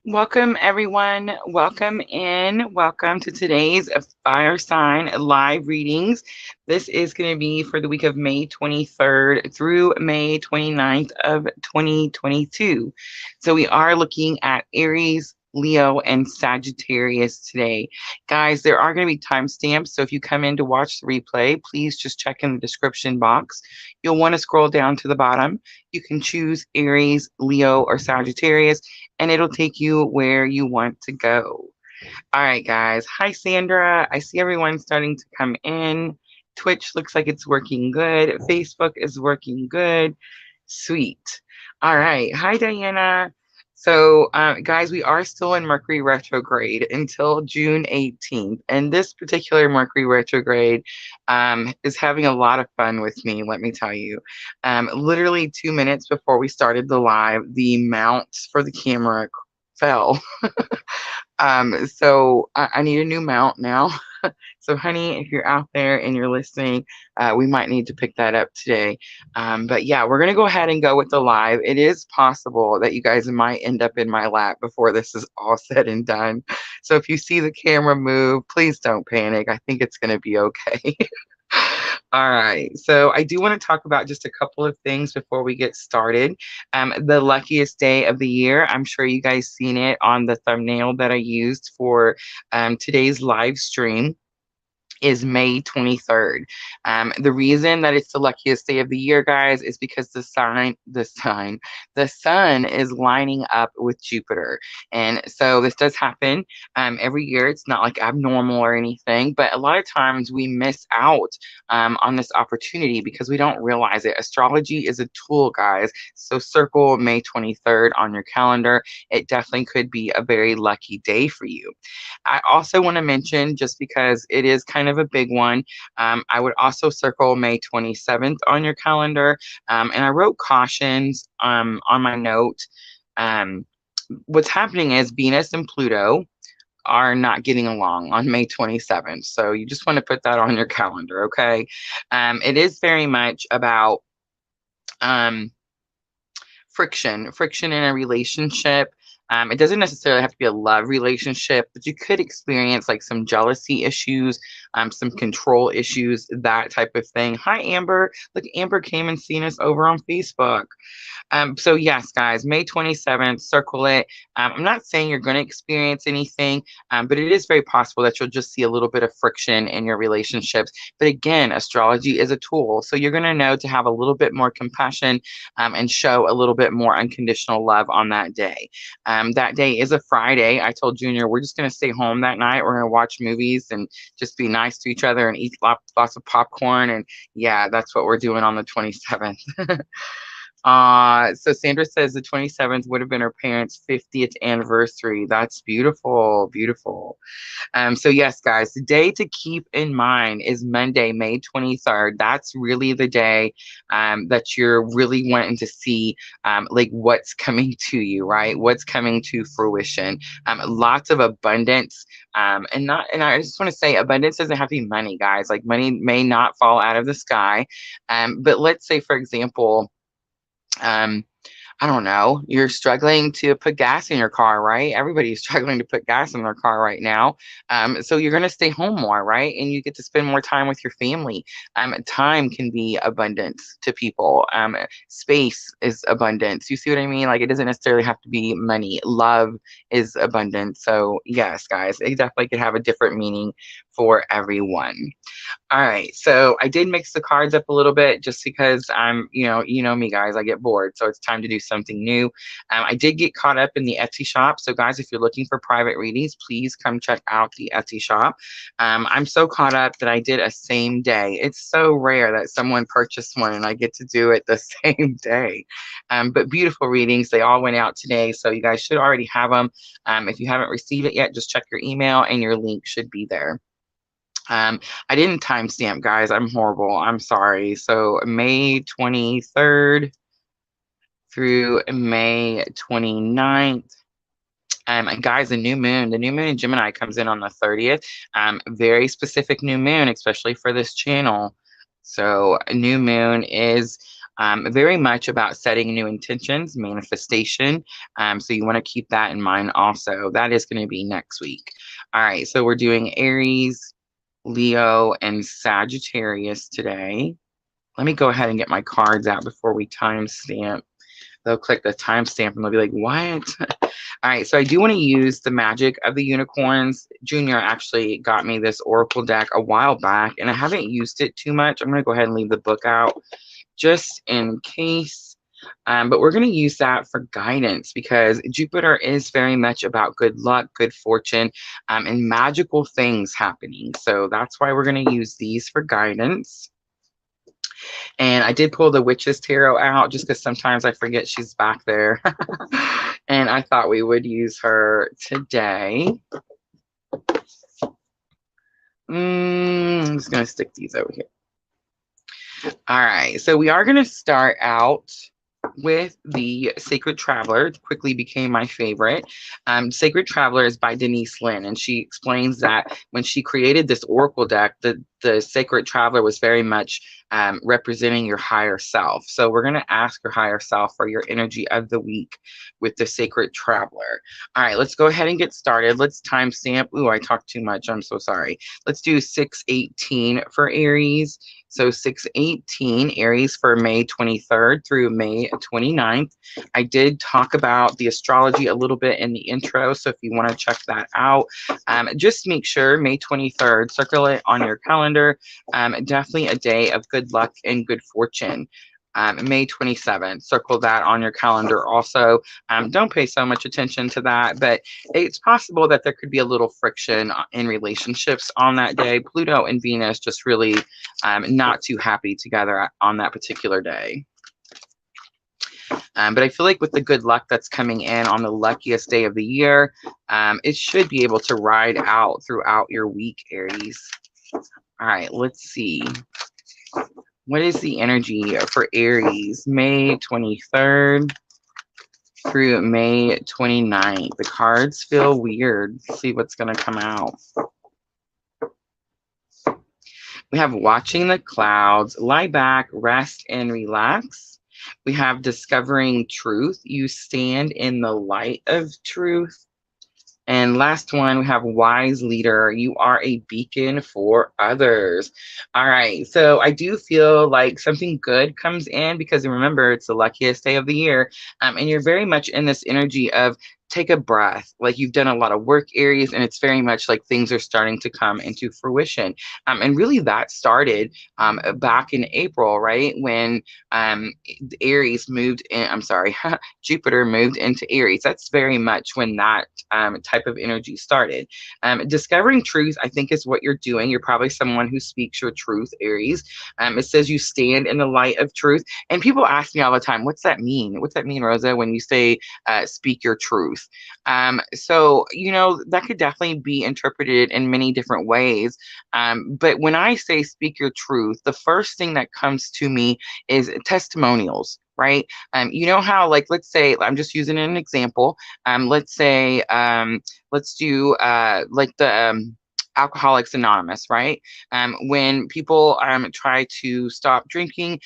Welcome, everyone. Welcome in. Welcome to today's Fire Sign live readings. This is going to be for the week of May 23rd through May 29th of 2022. So we are looking at Aries, Leo, and Sagittarius today. Guys, there are going to be timestamps. So if you come in to watch the replay, please just check in the description box. You'll want to scroll down to the bottom. You can choose Aries, Leo, or Sagittarius and it'll take you where you want to go. All right, guys. Hi, Sandra. I see everyone starting to come in. Twitch looks like it's working good. Facebook is working good. Sweet. All right. Hi, Diana. So, guys, we are still in Mercury retrograde until June 18th. And this particular Mercury retrograde is having a lot of fun with me, let me tell you. Literally 2 minutes before we started the live, the mount for the camera fell. So I need a new mount now. So, honey, if you're out there and you're listening, we might need to pick that up today. But yeah, we're going to go ahead and go with the live. It is possible that you guys might end up in my lap before this is all said and done. So if you see the camera move, please don't panic. I think it's going to be okay. All right. So I do want to talk about just a couple of things before we get started. The luckiest day of the year. I'm sure you guys seen it on the thumbnail that I used for today's live stream is May 23rd. The reason that it's the luckiest day of the year, guys, is because the sun is lining up with Jupiter. And so this does happen every year. It's not like abnormal or anything, but a lot of times we miss out on this opportunity because we don't realize it. Astrology is a tool, guys. So circle May 23rd on your calendar. It definitely could be a very lucky day for you. I also want to mention, just because it is kind of a big one, I would also circle May 27th on your calendar. And I wrote cautions on my note. Um, what's happening is Venus and Pluto are not getting along on May 27th. So you just want to put that on your calendar, okay? It is very much about um, friction in a relationship. It doesn't necessarily have to be a love relationship, but you could experience like some jealousy issues, some control issues, that type of thing. Hi, Amber. Look, Amber came and seen us over on Facebook. So yes, guys, May 27th, circle it. I'm not saying you're going to experience anything, but it is very possible that you'll just see a little bit of friction in your relationships. But again, astrology is a tool. So you're going to know to have a little bit more compassion and show a little bit more unconditional love on that day. That day is a Friday. I told Junior we're just going to stay home that night. We're going to watch movies and just be nice to each other and eat lots of popcorn. And yeah, that's what we're doing on the 27th. So Sandra says the 27th would have been her parents' 50th anniversary. That's beautiful, beautiful. So yes, guys, the day to keep in mind is Monday, May 23rd. That's really the day that you're really wanting to see like what's coming to you, right? What's coming to fruition. Lots of abundance. And I just want to say abundance doesn't have to be money, guys. Like money may not fall out of the sky. But let's say, for example, um, I don't know, you're struggling to put gas in your car, right? Everybody's struggling to put gas in their car right now. So you're going to stay home more, right? And you get to spend more time with your family. Time can be abundance to people. Space is abundance. You see what I mean? Like it doesn't necessarily have to be money. Love is abundance. So yes, guys, it definitely could have a different meaning for everyone. All right, so I did mix the cards up a little bit just because you know me, guys, I get bored, so it's time to do something new. I did get caught up in the Etsy shop, so guys, if you're looking for private readings, please come check out the Etsy shop. I'm so caught up that I did a same day. It's so rare that someone purchased one and I get to do it the same day. But beautiful readings, they all went out today, so you guys should already have them. If you haven't received it yet, just check your email and your link should be there. I didn't timestamp, guys. I'm horrible. I'm sorry. So May 23rd through May 29th. And guys, the new moon in Gemini comes in on the 30th. Very specific new moon, especially for this channel. So a new moon is Very much about setting new intentions, manifestation. So you want to keep that in mind also. That is going to be next week. All right, so we're doing Aries, Leo, and Sagittarius today. Let me go ahead and get my cards out before we timestamp. They'll click the timestamp and they'll be like, what? All right, so I do want to use the magic of the unicorns. Junior actually got me this oracle deck a while back, and I haven't used it too much. I'm going to go ahead and leave the book out just in case. But we're going to use that for guidance because Jupiter is very much about good luck, good fortune, and magical things happening. So that's why we're going to use these for guidance. And I did pull the Witch's Tarot out just because sometimes I forget she's back there. And I thought we would use her today. I'm just going to stick these over here. All right, so we are going to start out with the Sacred Traveler. It quickly became my favorite. Sacred Traveler is by Denise Lynn, and she explains that when she created this oracle deck, the Sacred Traveler was very much representing your higher self. So we're going to ask your higher self for your energy of the week with the Sacred Traveler. All right, let's go ahead and get started. Let's timestamp. Ooh, I talked too much. I'm so sorry. Let's do 6/18 for Aries. So 6/18, Aries for May 23rd through May 29th. I did talk about the astrology a little bit in the intro, so if you want to check that out, just make sure May 23rd, circle it on your calendar. Definitely a day of good luck and good fortune. May 27th, circle that on your calendar also. Don't pay so much attention to that, but it's possible that there could be a little friction in relationships on that day. Pluto and Venus just really not too happy together on that particular day. But I feel like with the good luck that's coming in on the luckiest day of the year, it should be able to ride out throughout your week, Aries. All right, let's see. What is the energy for Aries, May 23rd through May 29th? The cards feel weird. Let's see what's going to come out. We have watching the clouds, lie back, rest, and relax. We have discovering truth. You stand in the light of truth. And last one, we have wise leader. You are a beacon for others. All right. So I do feel like something good comes in because remember, it's the luckiest day of the year. And you're very much in this energy of take a breath. Like you've done a lot of work, Aries, and it's very much like things are starting to come into fruition. And really that started back in April, right? When Aries moved in, I'm sorry, Jupiter moved into Aries. That's very much when that type of energy started. Discovering truth, I think, is what you're doing. You're probably someone who speaks your truth, Aries. It says you stand in the light of truth. And people ask me all the time, what's that mean? What's that mean, Rosa, when you say speak your truth? So, you know, that could definitely be interpreted in many different ways. But when I say speak your truth, the first thing that comes to me is testimonials, right? You know how, like, let's say, I'm just using an example. Let's say, let's do like the Alcoholics Anonymous, right? When people try to stop drinking,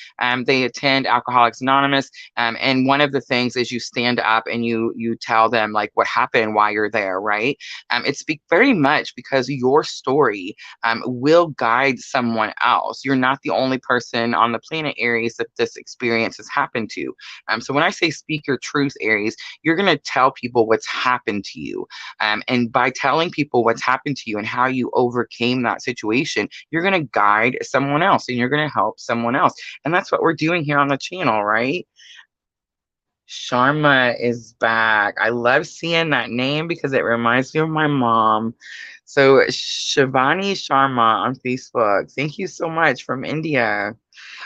they attend Alcoholics Anonymous, and one of the things is you stand up and you tell them like what happened while you're there, right? It's very much because your story will guide someone else. You're not the only person on the planet, Aries, that this experience has happened to. So when I say speak your truth, Aries, you're going to tell people what's happened to you. And by telling people what's happened to you and how you overcame that situation, you're going to guide someone else and you're going to help someone else. And that's what we're doing here on the channel, right? Sharma is back. I love seeing that name because it reminds me of my mom. So Shivani Sharma on Facebook. Thank you so much from India.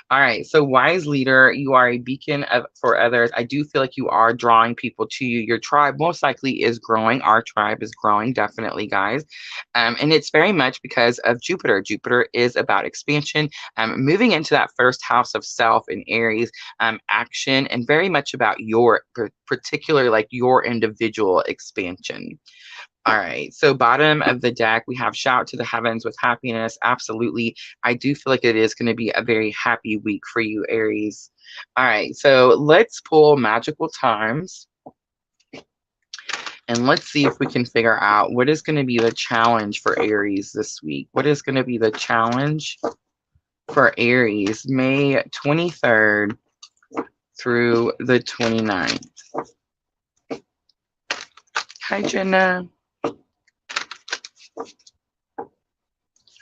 All right. So wise leader, you are a beacon for others. I do feel like you are drawing people to you. Your tribe most likely is growing. Our tribe is growing, definitely, guys. And it's very much because of Jupiter. Jupiter is about expansion, moving into that first house of self in Aries, action, and very much about your particular, like your individual expansion. All right. So bottom of the deck, we have shout to the heavens with happiness. Absolutely. I do feel like it is going to be a very happy week for you, Aries. All right. So let's pull magical times and let's see if we can figure out what is going to be the challenge for Aries this week. What is going to be the challenge for Aries, May 23rd through the 29th? Hi, Jenna.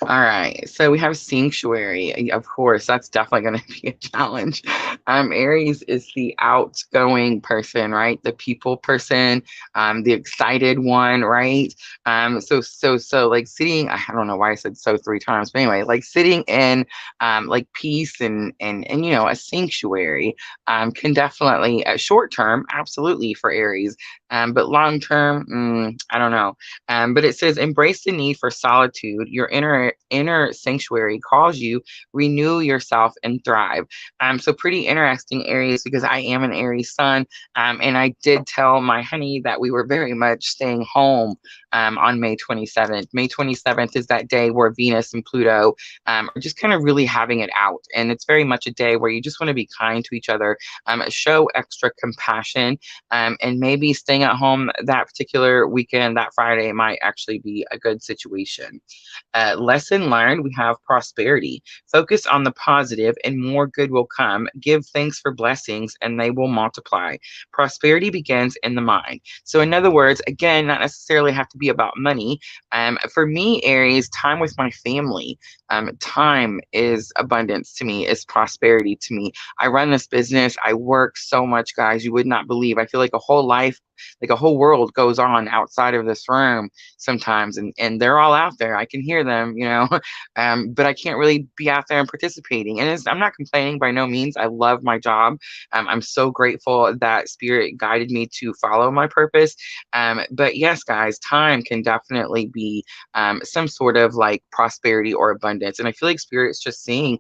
All right, so we have sanctuary. Of course, that's definitely going to be a challenge. Aries is the outgoing person, right? The people person, the excited one, right? So like sitting, I don't know why I said so three times, but anyway, like sitting in like peace and a sanctuary can definitely short term, absolutely for Aries, but long term, I don't know. But it says, embrace the need for solitude. Your inner sanctuary calls you. Renew yourself and thrive. So pretty interesting, Aries, because I am an Aries sun, and I did tell my honey that we were very much staying home on May 27th. May 27th is that day where Venus and Pluto are just kind of really having it out, and it's very much a day where you just want to be kind to each other, show extra compassion, and maybe staying at home that particular weekend, that Friday, might actually be a good situation. Lesson learned, we have prosperity. Focus on the positive and more good will come. Give thanks for blessings and they will multiply. Prosperity begins in the mind. So in other words, again, not necessarily have to be about money. For me, Aries, time with my family. Time is abundance to me, is prosperity to me. I run this business. I work so much, guys. You would not believe. I feel like a whole life, like a whole world goes on outside of this room sometimes, and they're all out there. I can hear them. But I can't really be out there and participating. And I'm not complaining by no means. I love my job. I'm so grateful that Spirit guided me to follow my purpose. But yes, guys, time can definitely be some sort of like prosperity or abundance. And I feel like Spirit's just saying,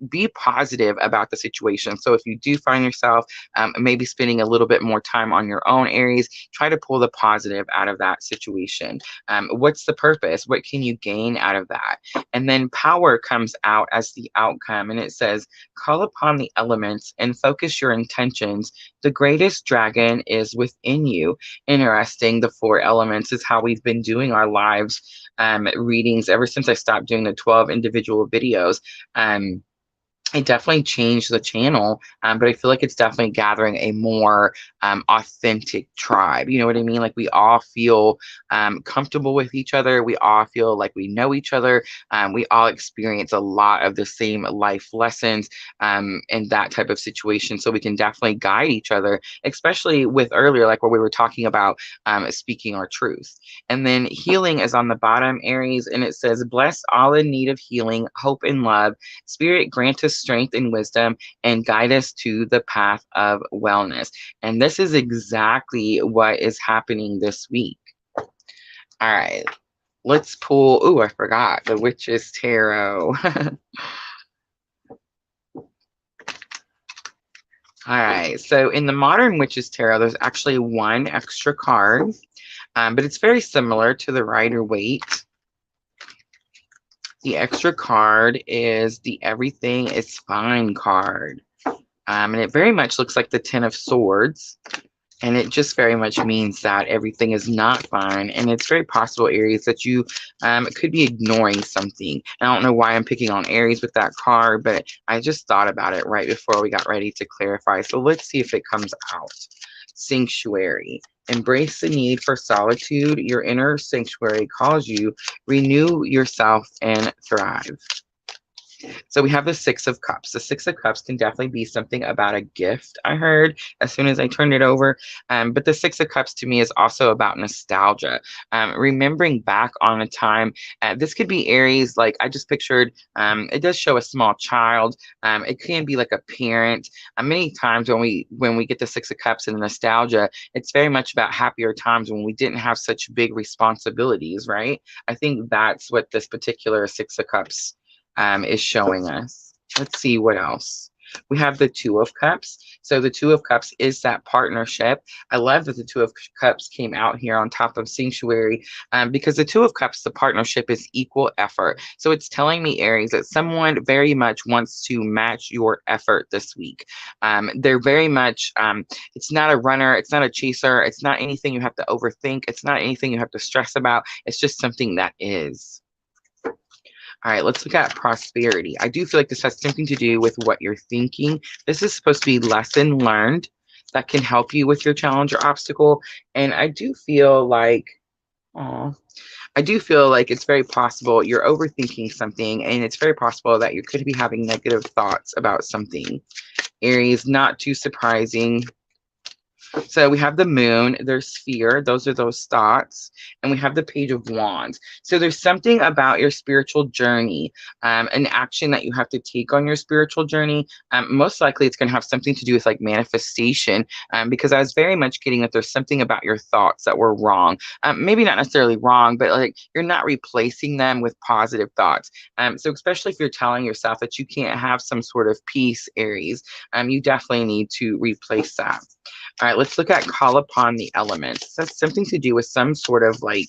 be positive about the situation. So if you do find yourself maybe spending a little bit more time on your own, Aries, try to pull the positive out of that situation. What's the purpose? What can you gain out of that? And then power comes out as the outcome. And it says, call upon the elements and focus your intentions. The greatest dragon is within you. Interesting. The four elements is how we've been doing our lives readings ever since I stopped doing the 12 individual videos. I definitely changed the channel, but I feel like it's definitely gathering a more authentic tribe. You know what I mean? Like we all feel comfortable with each other. We all feel like we know each other. We all experience a lot of the same life lessons in that type of situation. So we can definitely guide each other, especially with earlier, like where we were talking about speaking our truth. And then healing is on the bottom, Aries, and it says, bless all in need of healing, hope, and love. Spirit, grant us strength and wisdom and guide us to the path of wellness. And this is exactly what is happening this week. All right, let's pull. Oh, I forgot the Witch's Tarot. All right, so in the Modern Witch's Tarot, there's actually one extra card, but it's very similar to the Rider-Waite. The extra card is the Everything is Fine card. And it very much looks like the Ten of Swords. And it just very much means that everything is not fine. And it's very possible, Aries, that you could be ignoring something. I don't know why I'm picking on Aries with that card, but I just thought about it right before we got ready to clarify. So let's see if it comes out. Sanctuary. Embrace the need for solitude. Your inner sanctuary calls you. Renew yourself and thrive. So we have the Six of Cups. The Six of Cups can definitely be something about a gift, I heard as soon as I turned it over. But the Six of Cups to me is also about nostalgia. Remembering back on a time, this could be Aries, like I just pictured, it does show a small child. It can be like a parent. Many times when we get the Six of Cups and nostalgia, it's very much about happier times when we didn't have such big responsibilities, right? I think that's what this particular Six of Cups is showing us. Let's see what else. We have the Two of Cups. So the Two of Cups is that partnership. I love that the Two of Cups came out here on top of Sanctuary, because the Two of Cups, the partnership is equal effort. So it's telling me, Aries, that someone very much wants to match your effort this week. They're very much, it's not a runner, it's not a chaser, it's not anything you have to overthink, it's not anything you have to stress about. It's just something that is. All right, let's look at prosperity. I do feel like this has something to do with what you're thinking. This is supposed to be lesson learned that can help you with your challenge or obstacle. And I do feel like, oh, I do feel like it's very possible you're overthinking something, and it's very possible that you could be having negative thoughts about something. Aries, not too surprising. So we have the moon, there's fear, those are those thoughts, and we have the page of wands. So there's something about your spiritual journey, an action that you have to take on your spiritual journey. Most likely it's going to have something to do with like manifestation, because I was very much getting that there's something about your thoughts that were wrong. Maybe not necessarily wrong, but like you're not replacing them with positive thoughts. So especially if you're telling yourself that you can't have some sort of peace, Aries, you definitely need to replace that. All right, let's look at call upon the elements. That's something to do with some sort of like,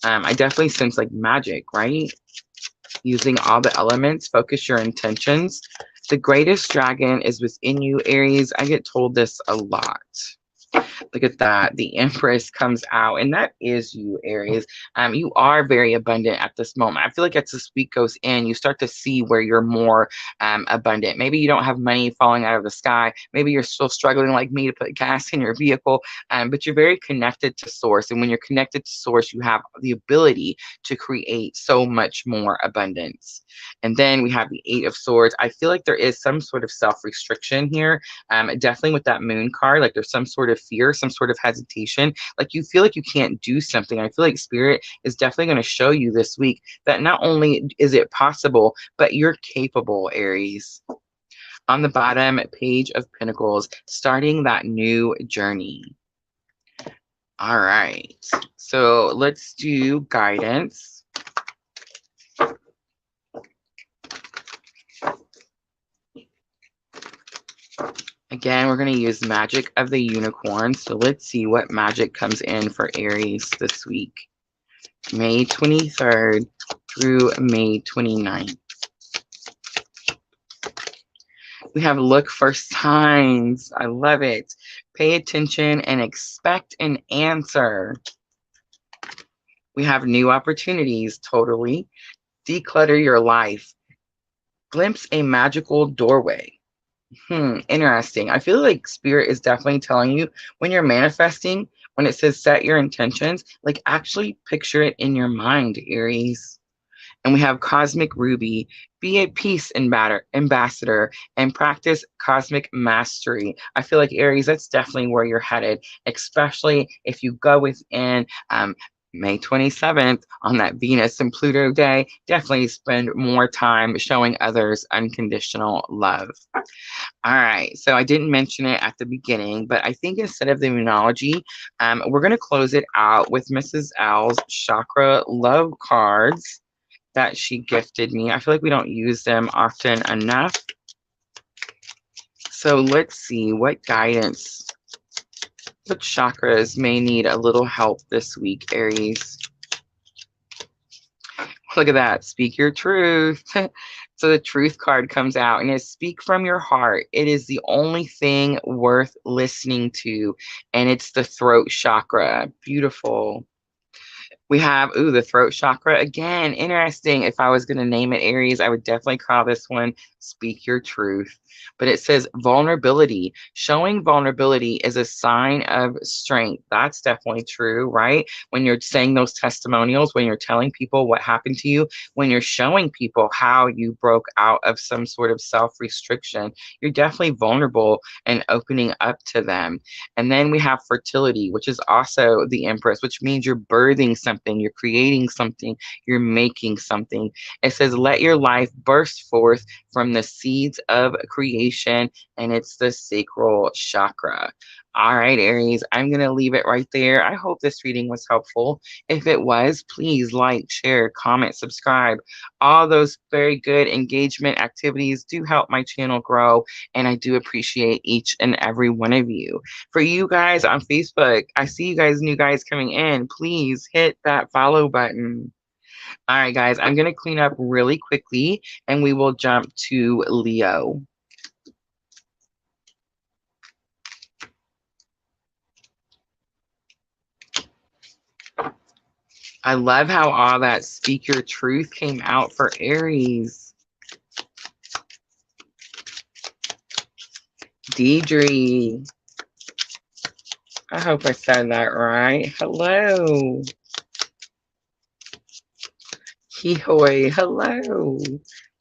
I definitely sense like magic, right? Using all the elements, focus your intentions. The greatest dragon is within you, Aries. I get told this a lot. Look at that. The Empress comes out, and that is you, Aries. You are very abundant at this moment. I feel like as this week goes in, you start to see where you're more abundant. Maybe you don't have money falling out of the sky. Maybe you're still struggling like me to put gas in your vehicle, but you're very connected to source. And when you're connected to source, you have the ability to create so much more abundance. And then we have the Eight of Swords. I feel like there is some sort of self-restriction here. Definitely with that moon card, like there's some sort of fear, some sort of hesitation, like you feel like you can't do something. I feel like Spirit is definitely going to show you this week that not only is it possible, but you're capable, Aries. On the bottom, Page of Pentacles, starting that new journey. All right, so let's do guidance. Again, we're going to use magic of the unicorn. So let's see what magic comes in for Aries this week. May 23rd through May 29th. We have look for signs. I love it. Pay attention and expect an answer. We have new opportunities. Totally. Declutter your life. Glimpse a magical doorway. Interesting. I feel like Spirit is definitely telling you when you're manifesting, when it says set your intentions, like actually picture it in your mind, Aries. And we have Cosmic Ruby, be a peace ambassador and practice cosmic mastery. I feel like Aries, that's definitely where you're headed, especially if you go within May 27th on that Venus and Pluto day. Definitely spend more time showing others unconditional love. All right, so I didn't mention it at the beginning, but I think instead of the Moonology, we're going to close it out with Mrs. L's chakra love cards that she gifted me. I feel like we don't use them often enough. So let's see what guidance, what chakras may need a little help this week, Aries. Look at that. Speak your truth. So the truth card comes out and it speak from your heart. It is the only thing worth listening to. And it's the throat chakra. Beautiful. We have, the throat chakra. Again, interesting. If I was going to name it Aries, I would definitely call this one Speak Your Truth. But it says vulnerability. Showing vulnerability is a sign of strength. That's definitely true, right? When you're saying those testimonials, when you're telling people what happened to you, when you're showing people how you broke out of some sort of self-restriction, you're definitely vulnerable and opening up to them. And then we have fertility, which is also the Empress, which means you're birthing something, you're creating something, you're making something. It says, let your life burst forth from the seeds of creation, and it's the sacral chakra. All right, Aries, I'm going to leave it right there. I hope this reading was helpful. If it was, please like, share, comment, subscribe. All those very good engagement activities do help my channel grow, and I do appreciate each and every one of you. For you guys on Facebook, I see you guys, new guys coming in. Please hit that follow button. All right, guys, I'm going to clean up really quickly, and we will jump to Leo. I love how all that speak your truth came out for Aries. Deidre. I hope I said that right. Hello. Hihoy. Hello.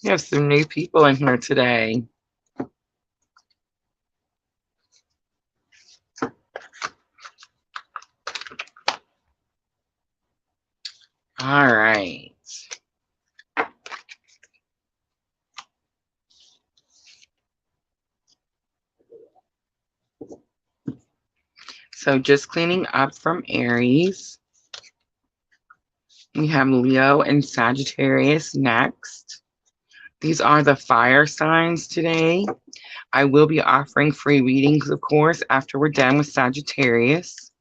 We have some new people in here today. All right. So just cleaning up from Aries. We have Leo and Sagittarius next. These are the fire signs today. I will be offering free readings, of course, after we're done with Sagittarius.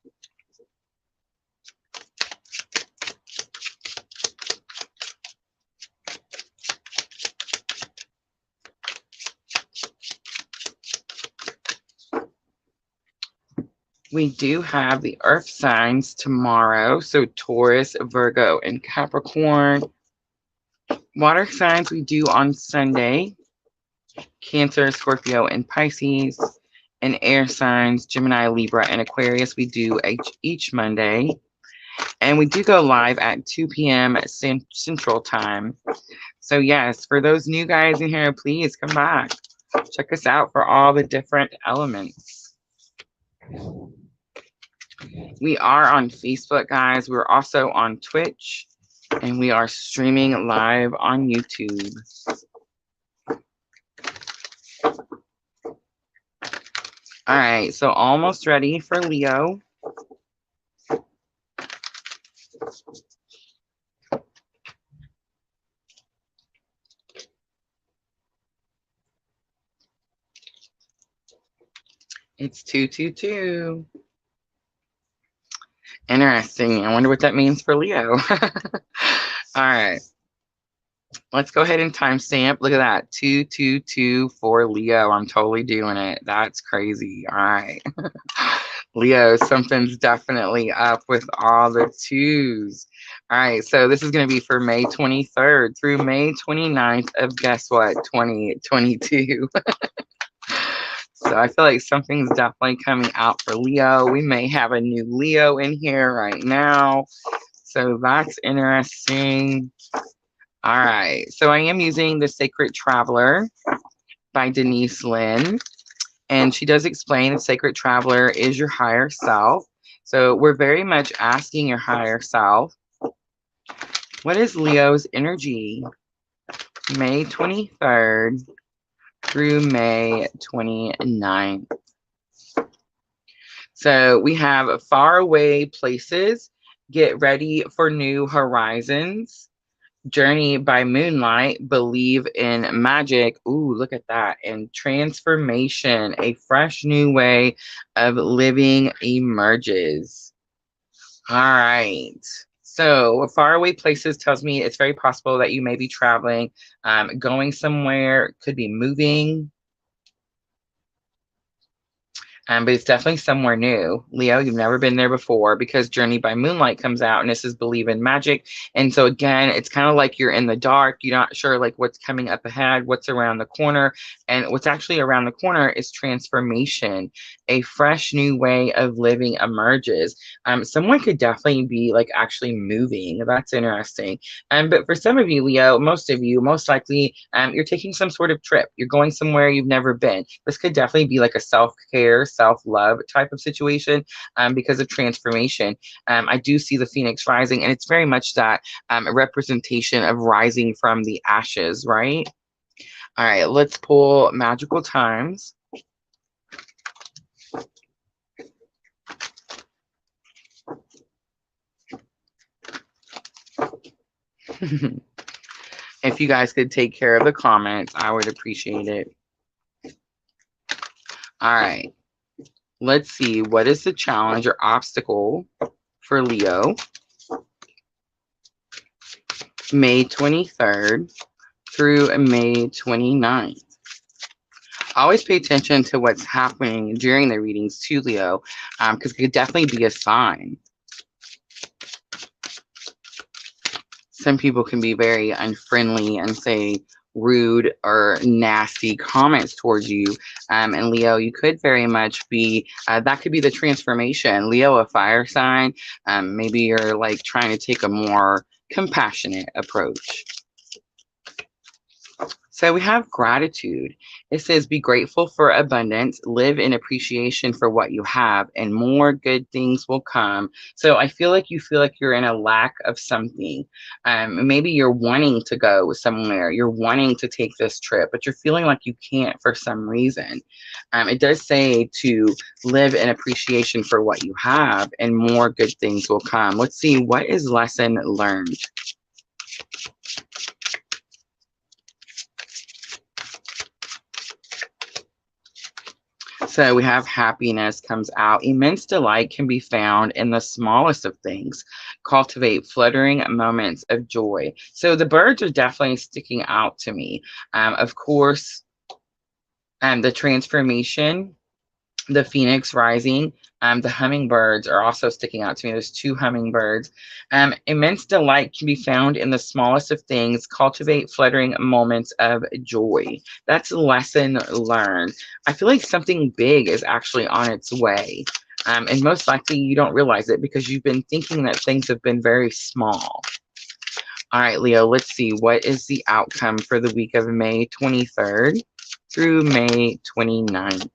We do have the earth signs tomorrow. So Taurus, Virgo, and Capricorn. Water signs we do on Sunday. Cancer, Scorpio, and Pisces. And air signs, Gemini, Libra, and Aquarius, we do each Monday. And we do go live at 2 p.m. Central Time. So yes, for those new guys in here, please come back. Check us out for all the different elements. We are on Facebook, guys. We're also on Twitch. And we are streaming live on YouTube. All right, so almost ready for Leo. It's 222. Interesting. I wonder what that means for Leo. All right. Let's go ahead and timestamp. Look at that. 222 for Leo. I'm totally doing it. That's crazy. All right. Leo, something's definitely up with all the twos. All right. So this is going to be for May 23rd through May 29th of guess what? 2022. So I feel like something's definitely coming out for Leo. We may have a new Leo in here right now. So that's interesting. All right. So I am using The Sacred Traveler by Denise Lynn. And she does explain the Sacred Traveler is your higher self. So we're very much asking your higher self, what is Leo's energy? May 23rd through May 29th. So we have faraway places, get ready for new horizons, journey by moonlight, believe in magic. Ooh, look at that. And transformation, a fresh new way of living emerges. All right. So faraway places tells me it's very possible that you may be traveling, going somewhere, could be moving. But it's definitely somewhere new. Leo, you've never been there before because Journey by Moonlight comes out and this is Believe in Magic. And so again, it's kind of like you're in the dark. You're not sure like what's coming up ahead, what's around the corner. And what's actually around the corner is transformation. A fresh new way of living emerges. Someone could definitely be like actually moving. That's interesting. But for some of you, Leo, most of you, most likely, you're taking some sort of trip. You're going somewhere you've never been. This could definitely be like a self-care, self-love type of situation because of transformation. I do see the phoenix rising, and it's very much that representation of rising from the ashes, right? All right, let's pull magical times. If you guys could take care of the comments, I would appreciate it. All right. Let's see. What is the challenge or obstacle for Leo? May 23rd through May 29th. Always pay attention to what's happening during the readings too, Leo, because it could definitely be a sign. Some people can be very unfriendly and say rude or nasty comments towards you. And Leo, you could very much be, that could be the transformation. Leo, a fire sign, maybe you're like trying to take a more compassionate approach. So we have gratitude. It says, be grateful for abundance, live in appreciation for what you have, and more good things will come. So I feel like you're in a lack of something. Maybe you're wanting to go somewhere, you're wanting to take this trip, but you're feeling like you can't for some reason. It does say to live in appreciation for what you have, and more good things will come. Let's see, what is lesson learned? So we have happiness comes out. Immense delight can be found in the smallest of things. Cultivate fluttering moments of joy. So the birds are definitely sticking out to me. Of course, the transformation, the phoenix rising, the hummingbirds are also sticking out to me. There's 2 hummingbirds. Immense delight can be found in the smallest of things. Cultivate fluttering moments of joy. That's a lesson learned. I feel like something big is actually on its way. And most likely you don't realize it because you've been thinking that things have been very small. All right, Leo, let's see. What is the outcome for the week of May 23rd through May 29th?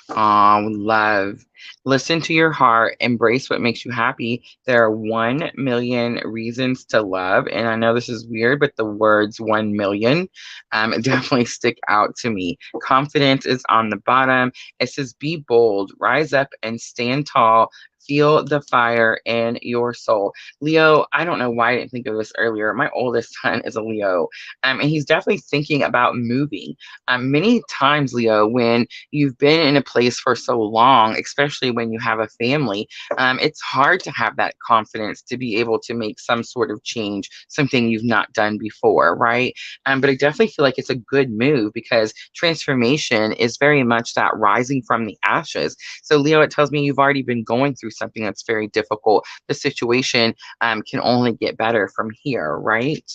Love. Listen to your heart. Embrace what makes you happy. There are 1 million reasons to love. And I know this is weird, but the words 1 million definitely stick out to me. Confidence is on the bottom. It says, be bold, rise up and stand tall. Feel the fire in your soul. Leo, I don't know why I didn't think of this earlier. My oldest son is a Leo, and he's definitely thinking about moving. Many times, Leo, when you've been in a place for so long, especially when you have a family, it's hard to have that confidence to be able to make some sort of change, something you've not done before, right? But I definitely feel like it's a good move because transformation is very much that rising from the ashes. So, Leo, it tells me you've already been going through something that's very difficult. The situation can only get better from here, right?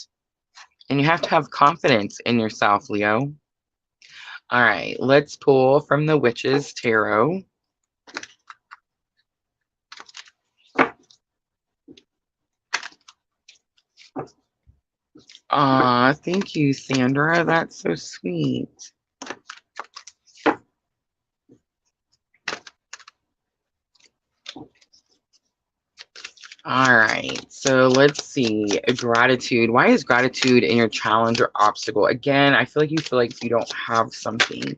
And you have to have confidence in yourself, Leo. All right, let's pull from the Witch's Tarot. Thank you, Sandra. That's so sweet. All right, so let's see. Gratitude. Why is gratitude in your challenge or obstacle? Again, I feel like you don't have something.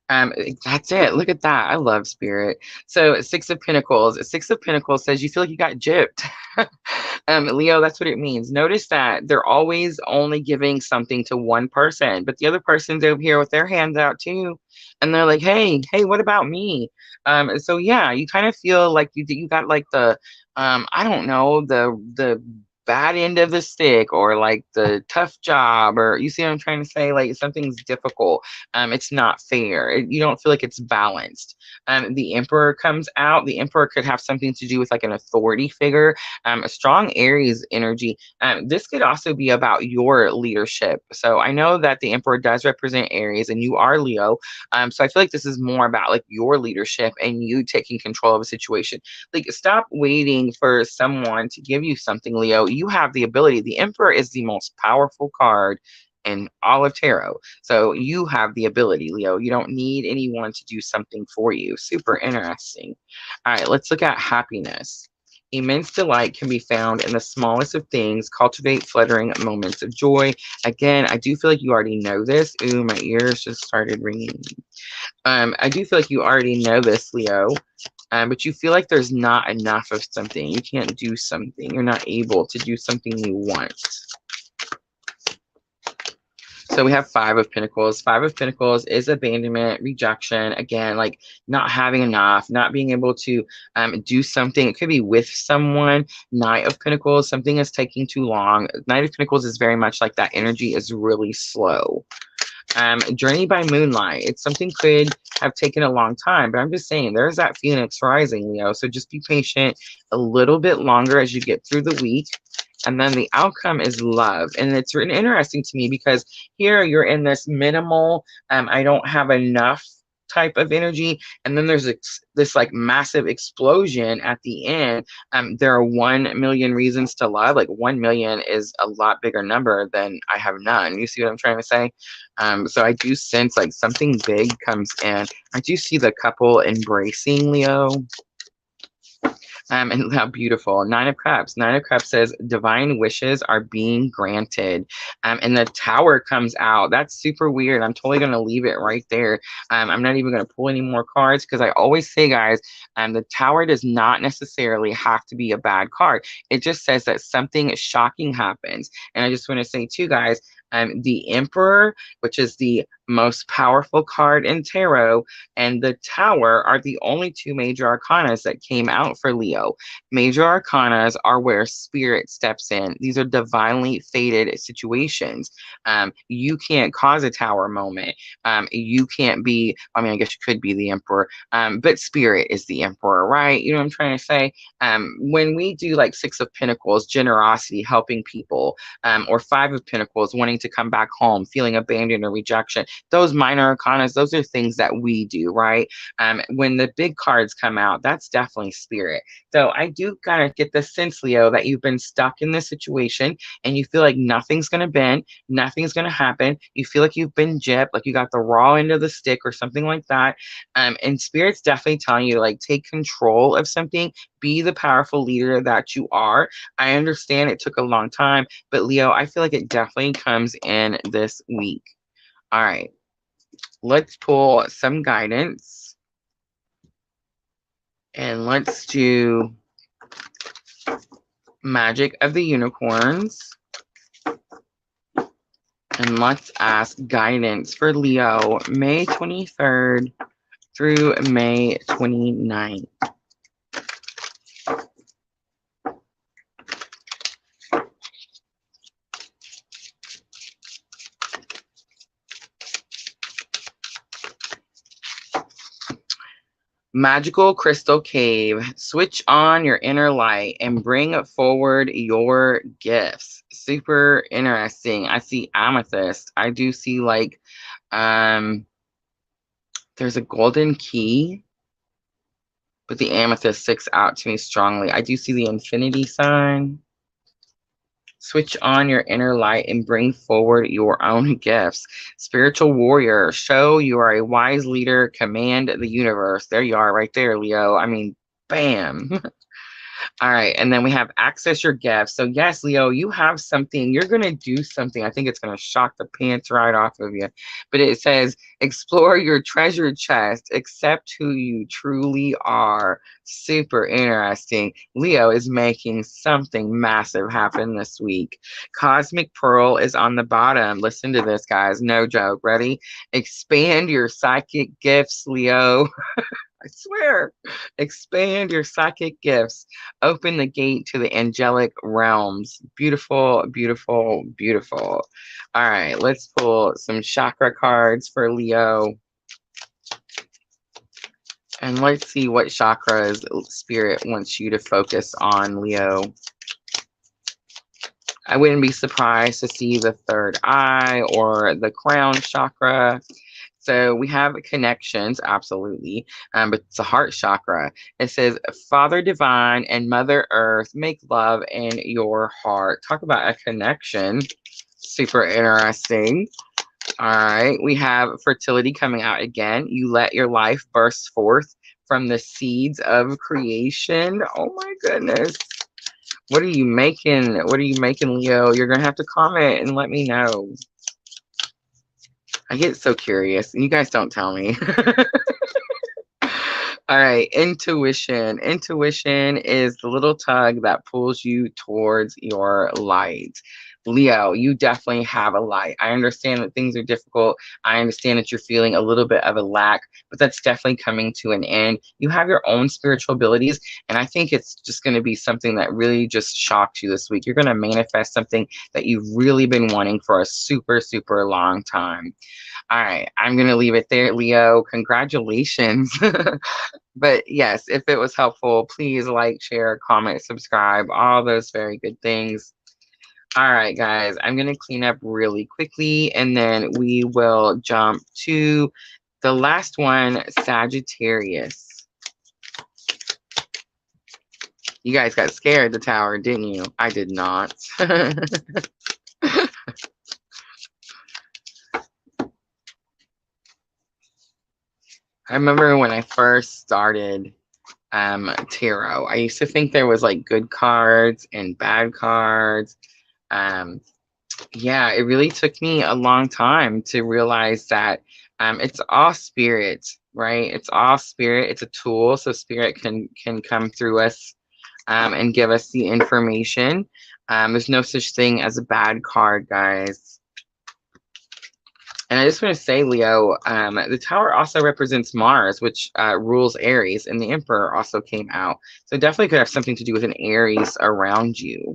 That's it. Look at that. I love spirit. So 6 of Pentacles. 6 of Pentacles says you feel like you got gypped. Leo, that's what it means. Notice that they're always only giving something to one person, but the other person's over here with their hands out too. And they're like, hey, what about me? So yeah, you kind of feel like you got like the I don't know, the bad end of the stick, or like the tough job, or you see what I'm trying to say? Like something's difficult. It's not fair. You don't feel like it's balanced. The Emperor comes out. The Emperor could have something to do with like an authority figure, a strong Aries energy. This could also be about your leadership. So I know that the Emperor does represent Aries and you are Leo. So I feel like this is more about like your leadership and you taking control of a situation. Like, stop waiting for someone to give you something, Leo. You have the ability. The Emperor is the most powerful card in all of tarot. So you have the ability, Leo. You don't need anyone to do something for you. Super interesting. All right, let's look at happiness. Immense delight can be found in the smallest of things. Cultivate fluttering moments of joy. Again, I do feel like you already know this. Ooh, my ears just started ringing. I do feel like you already know this, Leo. but you feel like there's not enough of something. You can't do something. You're not able to do something you want. So we have Five of Pentacles. Five of Pentacles is abandonment, rejection. Again, like not having enough, not being able to do something. It could be with someone. Knight of Pentacles, something is taking too long. Knight of Pentacles is very much like that energy is really slow. Journey by Moonlight. It's something could have taken a long time, but I'm just saying there's that Phoenix rising, Leo. So just be patient a little bit longer as you get through the week. And then the outcome is love. And it's written interesting to me because here you're in this minimal, I don't have enough type of energy. And then there's this like massive explosion at the end. There are 1 million reasons to love. Like 1 million is a lot bigger number than I have none. You see what I'm trying to say? So I do sense like something big comes in. I do see the couple embracing, Leo. And how beautiful. Nine of Cups. Nine of Cups says divine wishes are being granted. And the Tower comes out. That's super weird. I'm totally going to leave it right there. I'm not even going to pull any more cards because I always say, guys, the Tower does not necessarily have to be a bad card. It just says that something shocking happens. And I just want to say too, guys, the Emperor, which is the most powerful card in tarot, and the Tower are the only two major arcanas that came out for Leo. Major arcanas are where spirit steps in. These are divinely fated situations. You can't cause a Tower moment. You can't be, I mean, I guess you could be the Emperor, but spirit is the Emperor, right? You know what I'm trying to say? When we do like Six of Pentacles, generosity, helping people, or Five of Pentacles, wanting to come back home, feeling abandoned or rejection, those minor arcanas, those are things that we do, right? When the big cards come out, that's definitely spirit. So I do kind of get the sense, Leo, that you've been stuck in this situation and you feel like nothing's going to bend, nothing's going to happen. You feel like you've been gypped, like you got the raw end of the stick or something like that. And spirit's definitely telling you, like, take control of something, be the powerful leader that you are. I understand it took a long time, but Leo, I feel like it definitely comes in this week. All right, let's pull some guidance and let's do Magic of the Unicorns. And let's ask guidance for Leo, May 23rd through May 29th. Magical Crystal Cave. Switch on your inner light and bring forward your gifts. Super interesting. I see amethyst. I do see like there's a golden key, but the amethyst sticks out to me strongly. I do see the infinity sign. Switch on your inner light and bring forward your own gifts. Spiritual warrior, show you are a wise leader, command the universe. There you are right there, Leo. I mean, bam. All right, and then we have access your gifts. So yes, Leo, you have something. You're going to do something. I think it's going to shock the pants right off of you. But it says, explore your treasure chest. Accept who you truly are. Super interesting. Leo is making something massive happen this week. Cosmic Pearl is on the bottom. Listen to this, guys. No joke. Ready? Expand your psychic gifts, Leo. I swear, expand your psychic gifts. Open the gate to the angelic realms. Beautiful, beautiful, beautiful. All right, let's pull some chakra cards for Leo. And let's see what chakras Spirit wants you to focus on, Leo. I wouldn't be surprised to see the third eye or the crown chakra. So we have connections, absolutely, but it's a heart chakra. It says, Father Divine and Mother Earth, make love in your heart. Talk about a connection. Super interesting. All right, we have fertility coming out again. You let your life burst forth from the seeds of creation. Oh my goodness. What are you making? What are you making, Leo? You're going to have to comment and let me know. I get so curious, and you guys don't tell me. All right, intuition. Intuition is the little tug that pulls you towards your light. Leo, you definitely have a light. I understand that things are difficult. I understand that you're feeling a little bit of a lack, but that's definitely coming to an end. You have your own spiritual abilities, and I think it's just going to be something that really just shocks you this week. You're going to manifest something that you've really been wanting for a super, super long time. All right, I'm going to leave it there, Leo. Congratulations. But yes, if it was helpful, please like, share, comment, subscribe, all those very good things. All right, guys, I'm going to clean up really quickly and then we will jump to the last one, Sagittarius. You guys got scared, the tower, didn't you? I did not. I remember when I first started tarot, I used to think there was like good cards and bad cards. Um, yeah, it really took me a long time to realize that it's all spirit, right? It's all spirit. It's a tool, so spirit can come through us and give us the information. There's no such thing as a bad card, guys. And I just want to say, Leo, the tower also represents Mars, which rules Aries, and the Emperor also came out. So definitely could have something to do with an Aries around you.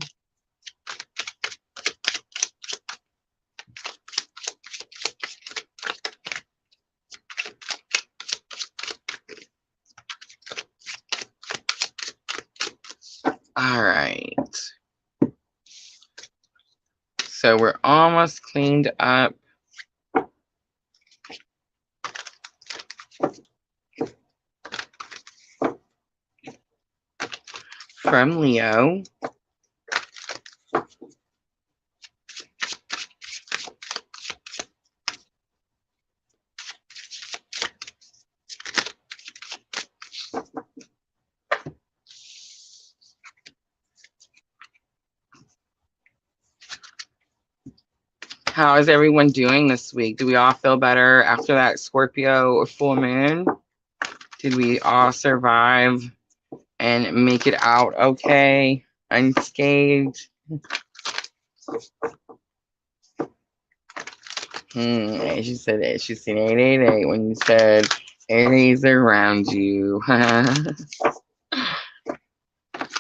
All right. So we're almost cleaned up. From Leo. How is everyone doing this week? Do we all feel better after that Scorpio full moon? Did we all survive and make it out okay, unscathed? She said it. She said 888 when you said Aries around you.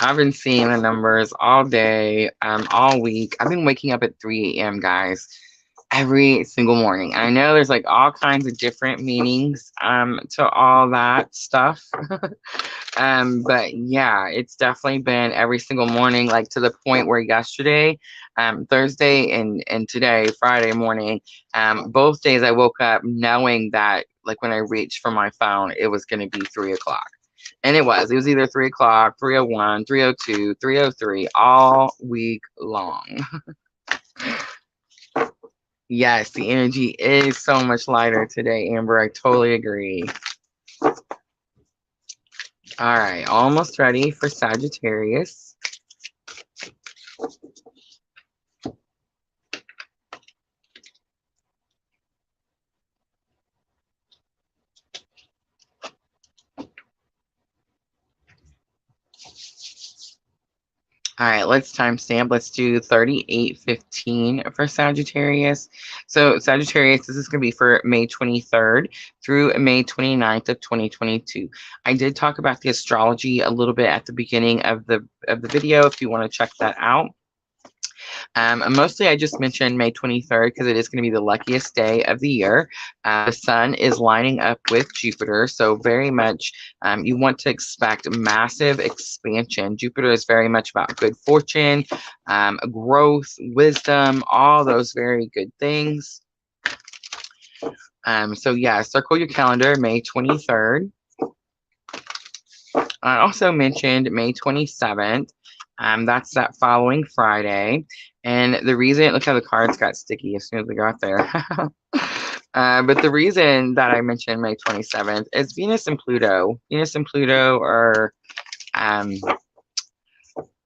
I've been seeing the numbers all day, all week. I've been waking up at 3 a.m., guys, every single morning. I know there's like all kinds of different meanings to all that stuff. But yeah, it's definitely been every single morning, like to the point where yesterday, Thursday and today, Friday morning, both days I woke up knowing that like when I reached for my phone, it was going to be 3 o'clock. And it was either 3 o'clock, 3:01, 3:02, 3:03, all week long. Yes, the energy is so much lighter today, Amber. I totally agree. All right, almost ready for Sagittarius. All right, let's timestamp. Let's do 38:15 for Sagittarius. So Sagittarius, this is going to be for May 23rd through May 29th of 2022. I did talk about the astrology a little bit at the beginning of the video if you want to check that out. Mostly I just mentioned May 23rd because it is going to be the luckiest day of the year. The sun is lining up with Jupiter, so very much you want to expect massive expansion. Jupiter is very much about good fortune, growth, wisdom, all those very good things. So yeah, circle your calendar, May 23rd. I also mentioned May 27th. That's that following Friday. And the reason, look how the cards got sticky as soon as we got there. But the reason that I mentioned May 27th is Venus and Pluto. Venus and Pluto are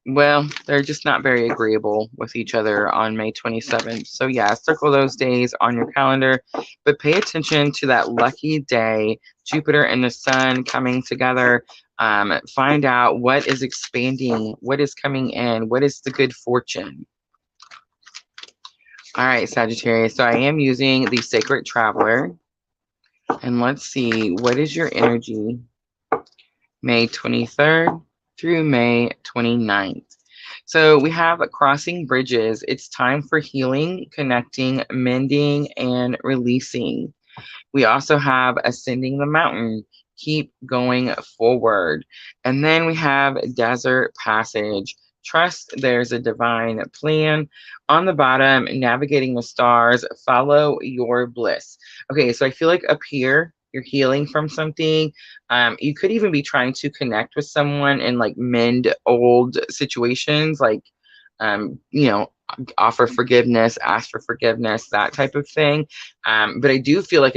Well, they're just not very agreeable with each other on May 27th. So, yeah, circle those days on your calendar, but pay attention to that lucky day, Jupiter and the sun coming together. Find out what is expanding, what is coming in, what is the good fortune. All right, Sagittarius. So, I am using the Sacred Traveler. And let's see, what is your energy May 23rd through May 29th? So we have crossing bridges. It's time for healing, connecting, mending, and releasing. We also have ascending the mountain, keep going forward. And then we have desert passage. Trust there's a divine plan. On the bottom, navigating the stars, follow your bliss. Okay, so I feel like up here, you're healing from something. You could even be trying to connect with someone and like mend old situations, like you know, offer forgiveness, ask for forgiveness, that type of thing. But I do feel like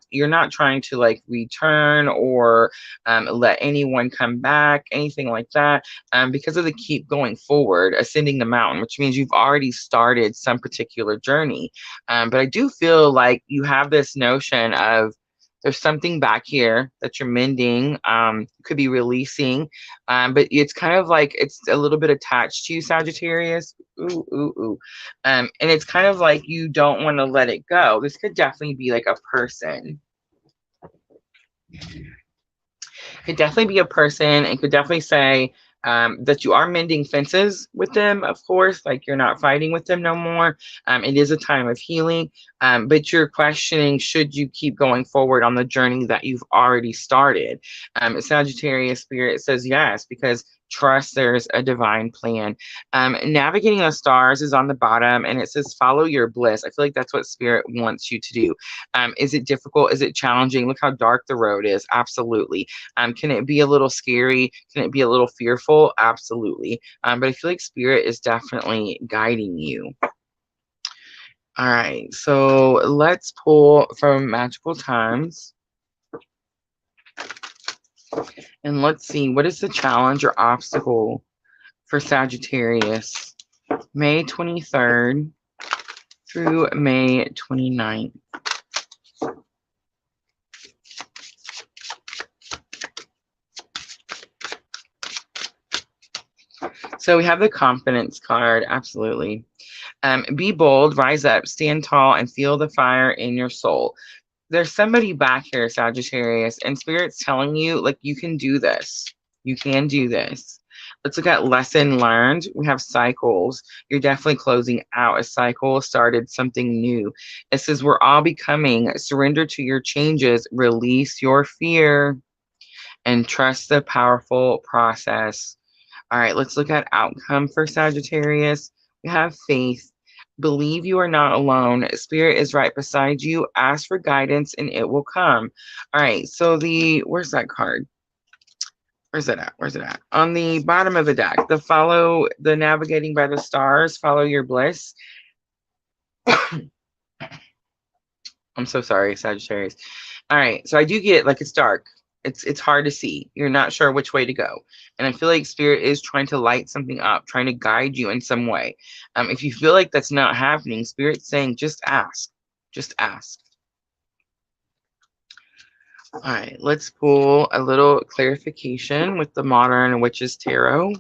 you're not trying to like return or let anyone come back, anything like that, because of the keep going forward, ascending the mountain, which means you've already started some particular journey. But I do feel like you have this notion of there's something back here that you're mending, could be releasing, but it's kind of like it's a little bit attached to you, Sagittarius. Ooh, ooh, ooh. And it's kind of like you don't want to let it go. This could definitely be like a person. Could definitely be a person, and could definitely say that you are mending fences with them, of course, like you're not fighting with them no more. It is a time of healing, but you're questioning, should you keep going forward on the journey that you've already started? Sagittarius spirit says yes, because trust there's a divine plan. Navigating the stars is on the bottom, and it says follow your bliss. I feel like that's what spirit wants you to do. Is it difficult? Is it challenging? Look how dark the road is. Absolutely. Can it be a little scary? Can it be a little fearful? Absolutely. But I feel like spirit is definitely guiding you. All right, so let's pull from Magical Times. And let's see, what is the challenge or obstacle for Sagittarius May 23rd through May 29th? So we have the confidence card. Absolutely. Be bold, rise up, stand tall, and feel the fire in your soul. There's somebody back here, Sagittarius, and Spirit's telling you, like, you can do this. You can do this. Let's look at lesson learned. We have cycles. You're definitely closing out a cycle, started something new. It says, we're all becoming. Surrender to your changes, release your fear, and trust the powerful process. All right, let's look at outcome for Sagittarius. We have faith. Believe you are not alone. Spirit is right beside you. Ask for guidance and it will come. All right, so where's that card? Where's it at? Where's it at? On the bottom of the deck, the navigating by the stars, follow your bliss. I'm so sorry, Sagittarius. All right, so I do get like it's dark. It's hard to see. You're not sure which way to go. And I feel like spirit is trying to light something up, trying to guide you in some way. If you feel like that's not happening, spirit's saying just ask. Just ask. All right, let's pull a little clarification with the Modern Witches Tarot.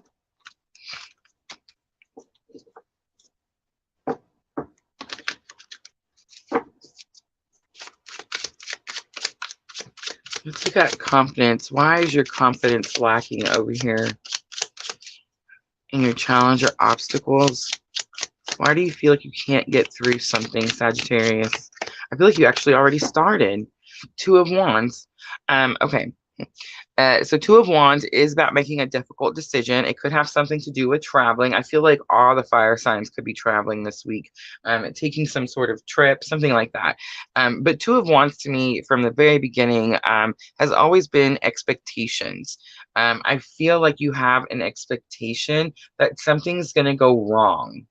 Let's look at confidence. Why is your confidence lacking over here in your challenge or obstacles? Why do you feel like you can't get through something, Sagittarius? I feel like you actually already started. Two of Wands. Okay. So Two of Wands is about making a difficult decision. It could have something to do with traveling. I feel like all the fire signs could be traveling this week, taking some sort of trip, something like that. But Two of Wands to me from the very beginning has always been expectations. I feel like you have an expectation that something's going to go wrong.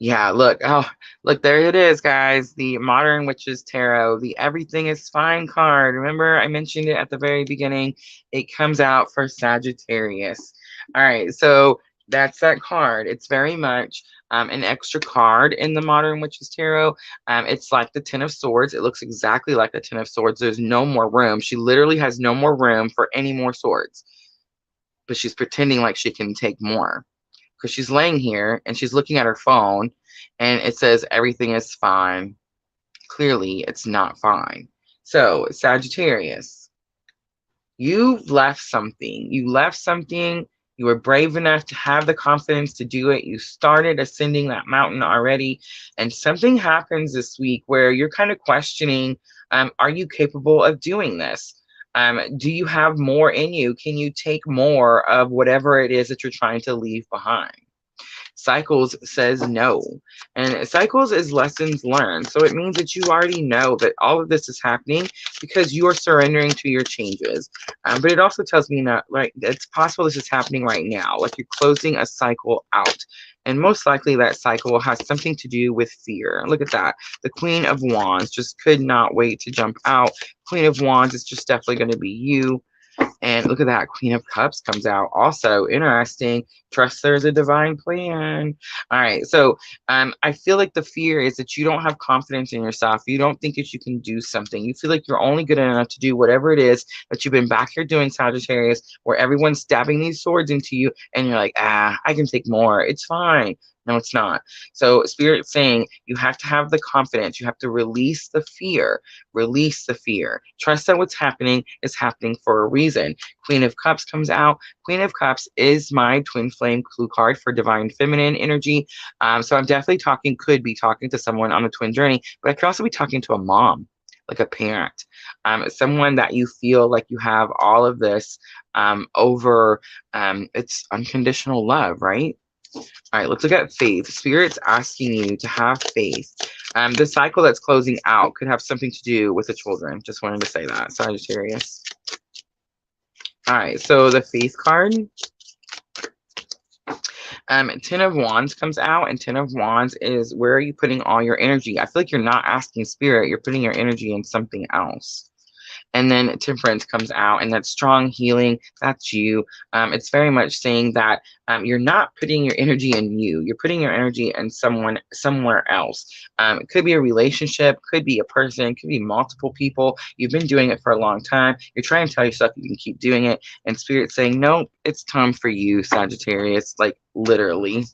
Yeah, look. Oh, look, there it is, guys. The Modern Witches Tarot, the Everything is Fine card. Remember, I mentioned it at the very beginning. It comes out for Sagittarius. All right, so that's that card. It's very much an extra card in the Modern Witches Tarot. It's like the Ten of Swords. It looks exactly like the Ten of Swords. There's no more room. She literally has no more room for any more swords, but she's pretending like she can take more because she's laying here and she's looking at her phone and it says everything is fine. Clearly, it's not fine. So, Sagittarius, you've left something. You left something. You were brave enough to have the confidence to do it. You started ascending that mountain already. And something happens this week where you're kind of questioning, are you capable of doing this? Do you have more in you? Can you take more of whatever it is that you're trying to leave behind? Cycles says no. And cycles is lessons learned. So it means that you already know that all of this is happening because you are surrendering to your changes. But it also tells me that, like, it's possible this is happening right now. Like you're closing a cycle out. And most likely that cycle has something to do with fear. Look at that. The Queen of Wands just could not wait to jump out. Queen of Wands is just definitely going to be you. And look at that, Queen of Cups comes out. Also interesting. Trust there's a divine plan. All right. So I feel like the fear is that you don't have confidence in yourself. You don't think that you can do something. You feel like you're only good enough to do whatever it is that you've been back here doing, Sagittarius, where everyone's stabbing these swords into you, and you're like, I can take more. It's fine. No, it's not. So Spirit's saying you have to have the confidence. You have to release the fear. Release the fear. Trust that what's happening is happening for a reason. Queen of Cups comes out. Queen of Cups is my twin flame clue card for divine feminine energy. So I'm definitely could be talking to someone on a twin journey, but I could also be talking to a mom, like a parent, someone that you feel like you have all of this over. It's unconditional love, right? All right, let's look at faith. Spirit's asking you to have faith. The cycle that's closing out could have something to do with the children. Just wanted to say that, Sagittarius. All right, so the faith card. Ten of Wands comes out, and Ten of Wands is where are you putting all your energy? I feel like you're not asking Spirit. You're putting your energy in something else. And then Temperance comes out, and that's strong healing. That's you. It's very much saying that you're not putting your energy in you. You're putting your energy in someone somewhere else. It could be a relationship, could be a person, could be multiple people. You've been doing it for a long time. You're trying to tell yourself you can keep doing it, and Spirit's saying, no, it's time for you, Sagittarius. Like literally.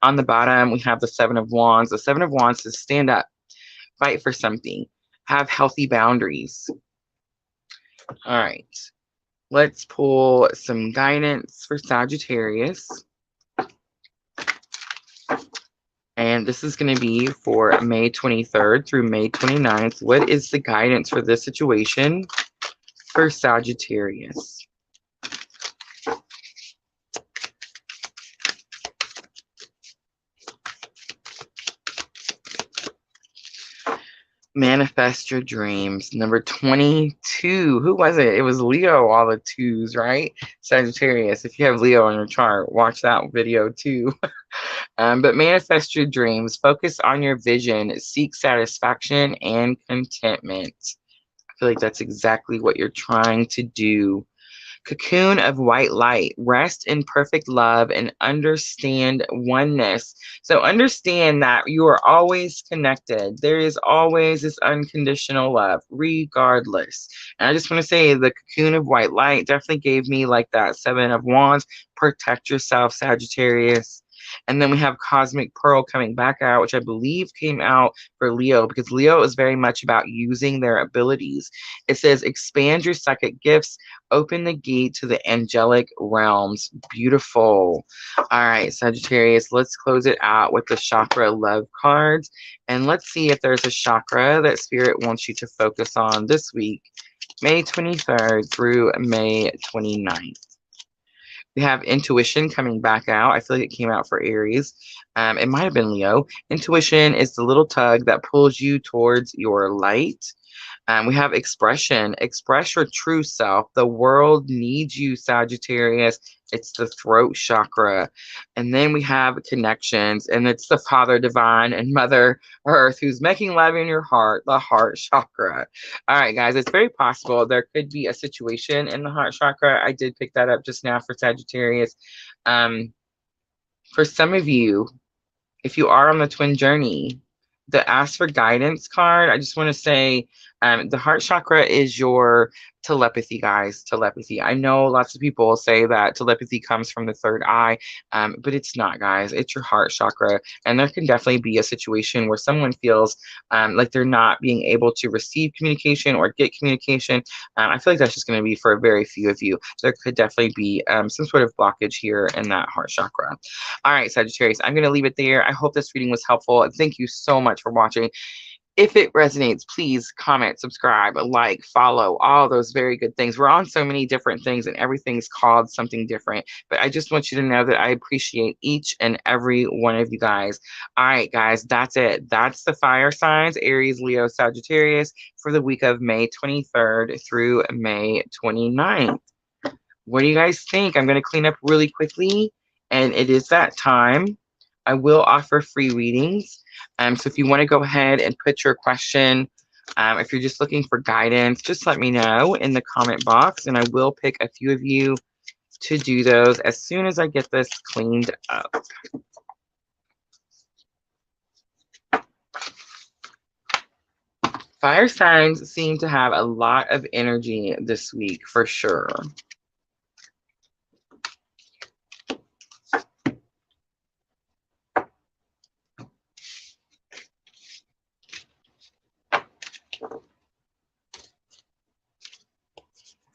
On the bottom, we have the Seven of Wands. The Seven of Wands is stand up, fight for something, have healthy boundaries. All right, let's pull some guidance for Sagittarius. And this is going to be for May 23rd through May 29th. What is the guidance for this situation for Sagittarius? Manifest your dreams. Number 22. Who was it? It was Leo, all the twos, right? Sagittarius. If you have Leo on your chart, watch that video too. But manifest your dreams. Focus on your vision. Seek satisfaction and contentment. I feel like that's exactly what you're trying to do. Cocoon of white light, rest in perfect love and understand oneness. So understand that you are always connected. There is always this unconditional love, regardless. And I just want to say the cocoon of white light definitely gave me like that Seven of Wands. Protect yourself, Sagittarius. And then we have Cosmic Pearl coming back out, which I believe came out for Leo, because Leo is very much about using their abilities. It says, expand your psychic gifts, open the gate to the angelic realms. Beautiful. All right, Sagittarius, let's close it out with the chakra love cards. And let's see if there's a chakra that Spirit wants you to focus on this week, May 23rd through May 29th. We have intuition coming back out. I feel like it came out for Aries. It might have been Leo. Intuition is the little tug that pulls you towards your light. We have expression. Express your true self. The world needs you, Sagittarius. It's the throat chakra. And then we have connections, and it's the Father Divine and Mother Earth who's making love in your heart, the heart chakra. All right, guys, it's very possible there could be a situation in the heart chakra. I did pick that up just now for Sagittarius. Um, for some of you, if you are on the twin journey, the ask for guidance card, I just want to say the heart chakra is your telepathy, guys. Telepathy. I know lots of people say that telepathy comes from the third eye, but it's not, guys. It's your heart chakra. And there can definitely be a situation where someone feels like they're not being able to receive communication or get communication. I feel like that's just going to be for a very few of you. There could definitely be some sort of blockage here in that heart chakra. All right, Sagittarius, I'm going to leave it there. I hope this reading was helpful. Thank you so much for watching. If it resonates, please comment, subscribe, like, follow, all those very good things. We're on so many different things and everything's called something different. But I just want you to know that I appreciate each and every one of you guys. All right, guys, that's it. That's the fire signs, Aries, Leo, Sagittarius, for the week of May 23rd through May 29th. What do you guys think? I'm going to clean up really quickly, and it is that time. I will offer free readings. So if you want to go ahead and put your question, if you're just looking for guidance, just let me know in the comment box, and I will pick a few of you to do those as soon as I get this cleaned up. Fire signs seem to have a lot of energy this week for sure.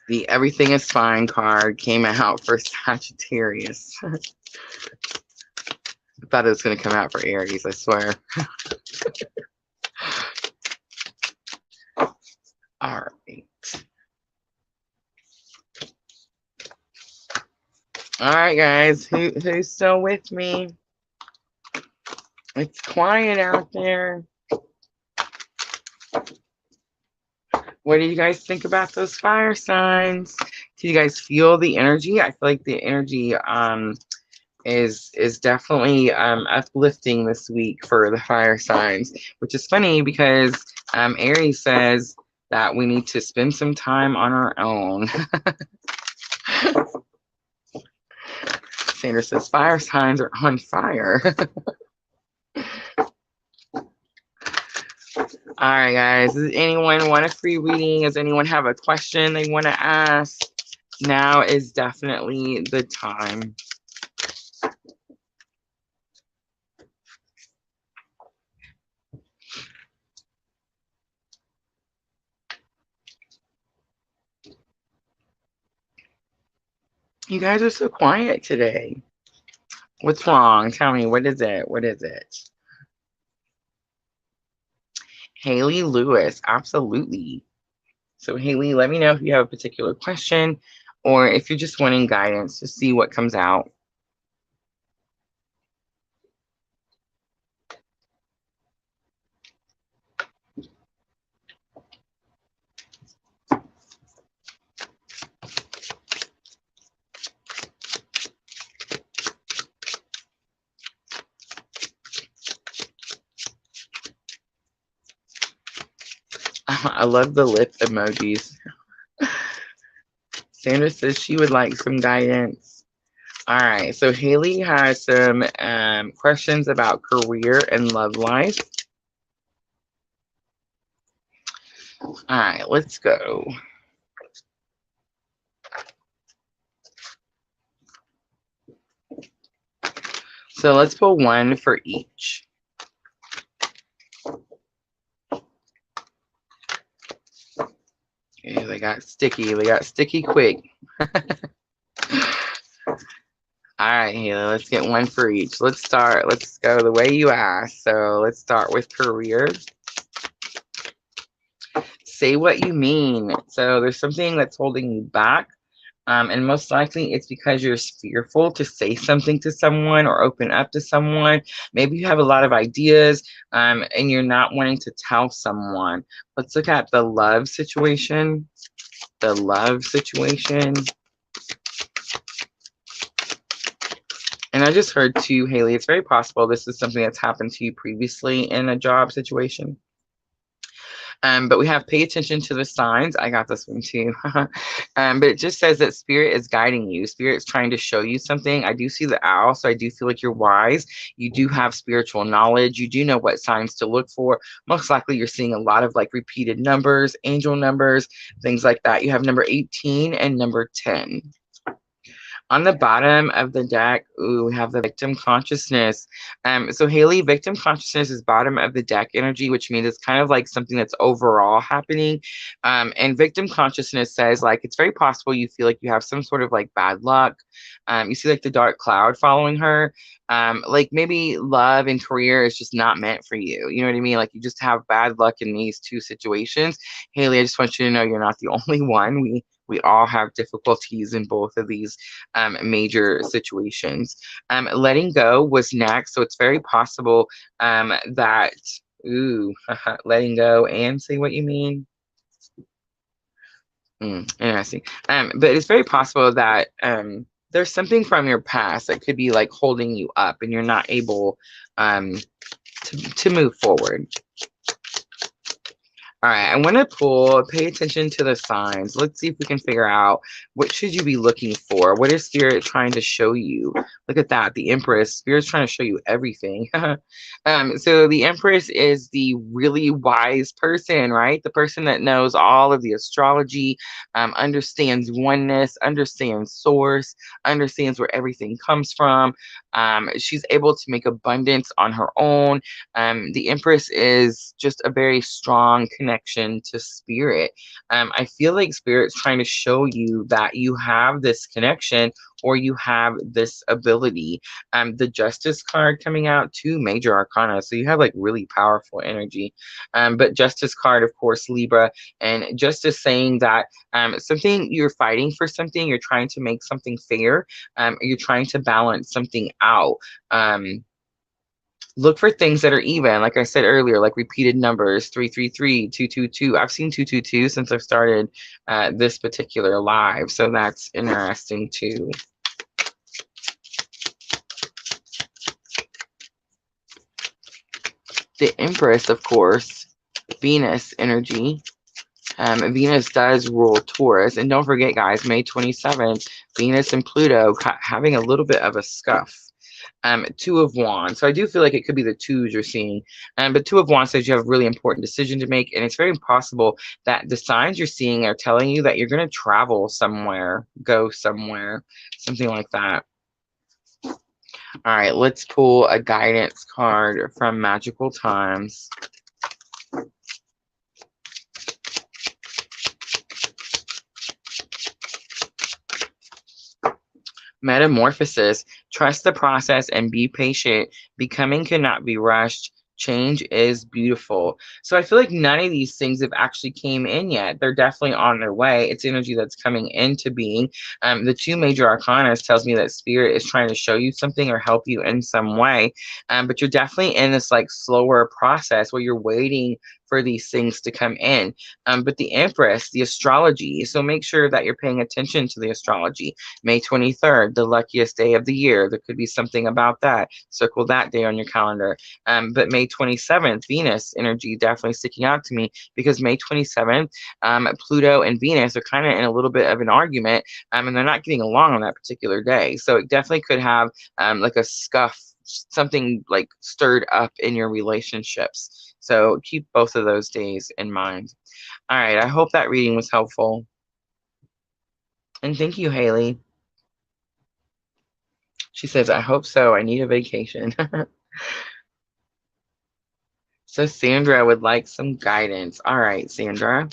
The Everything is Fine card came out for Sagittarius. I thought it was going to come out for Aries, I swear. All right. All right, guys. Who's still with me? It's quiet out there. What do you guys think about those fire signs? Do you guys feel the energy? I feel like the energy is definitely uplifting this week for the fire signs, which is funny because Aries says that we need to spend some time on our own. Sandra says fire signs are on fire. All right, guys. Does anyone want a free reading? Does anyone have a question they want to ask? Now is definitely the time. You guys are so quiet today. What's wrong? Tell me, what is it? What is it? Haley Lewis, absolutely. So Haley, let me know if you have a particular question or if you're just wanting guidance to see what comes out. I love the lip emojis. Sandra says she would like some guidance. All right, so Haley has some questions about career and love life. All right, let's go. So let's pull one for each. Okay, they got sticky. They got sticky quick. All right, Haley, let's get one for each. Let's start. Let's go the way you asked. So let's start with career. Say what you mean. So there's something that's holding you back. And most likely it's because you're fearful to say something to someone or open up to someone. Maybe you have a lot of ideas, and you're not wanting to tell someone. Let's look at the love situation. The love situation. And I just heard too, Haley, it's very possible this is something that's happened to you previously in a job situation. But we have pay attention to the signs. I got this one too. But it just says that spirit is guiding you. Spirit's trying to show you something. I do see the owl, so I do feel like you're wise. You do have spiritual knowledge. You do know what signs to look for. Most likely you're seeing a lot of like repeated numbers, angel numbers, things like that. You have number 18 and number 10. On the bottom of the deck, ooh, we have the victim consciousness. So Haley, victim consciousness is bottom of the deck energy, which means it's kind of like something that's overall happening. And victim consciousness says like it's very possible you feel like you have some sort of like bad luck. You see like the dark cloud following her. Like maybe love and career is just not meant for you. You know what I mean? Like you just have bad luck in these two situations. Haley, I just want you to know you're not the only one. We all have difficulties in both of these major situations. Letting go was next, so it's very possible that, ooh, letting go and say what you mean. Interesting. But it's very possible that there's something from your past that could be like holding you up and you're not able um, to move forward. All right, I want to pay attention to the signs. Let's see if we can figure out what should you be looking for. What is Spirit trying to show you? Look at that, the Empress. Spirit's trying to show you everything. So the Empress is the really wise person, right? The person that knows all of the astrology, understands oneness, understands source, understands where everything comes from. She's able to make abundance on her own. The Empress is just a very strong connection to spirit. I feel like spirit's trying to show you that you have this connection or you have this ability. The Justice card coming out, two major arcana, so you have like really powerful energy. But Justice card, of course, Libra, and Justice saying that something you're fighting for, something you're trying to make something fair, you're trying to balance something out. Look for things that are even, like I said earlier, like repeated numbers, 333, 222. I've seen 222 since I've started this particular live, so that's interesting too. The Empress, of course, Venus energy. Venus does rule Taurus, and don't forget, guys, May 27th, Venus and Pluto having a little bit of a scuff. Two of Wands. So I do feel like it could be the twos you're seeing. But Two of Wands says you have a really important decision to make, and it's very possible that the signs you're seeing are telling you that you're going to travel somewhere, go somewhere, something like that. All right, let's pull a guidance card from Magical Times. Metamorphosis. Trust the process and be patient. Becoming cannot be rushed. Change is beautiful. So I feel like none of these things have actually came in yet. They're definitely on their way. It's energy that's coming into being. The two major arcana tells me that spirit is trying to show you something or help you in some way. But you're definitely in this like slower process where you're waiting for these things to come in. But the Empress, the astrology. So make sure that you're paying attention to the astrology. May 23rd, the luckiest day of the year. There could be something about that. Circle that day on your calendar. But May 27th, Venus energy definitely sticking out to me because May 27th, Pluto and Venus are kind of in a little bit of an argument, and they're not getting along on that particular day. So it definitely could have like a scuff, something like stirred up in your relationships. So keep both of those days in mind. All right, I hope that reading was helpful. And thank you, Haley. She says, I hope so. I need a vacation. So Sandra would like some guidance. All right, Sandra.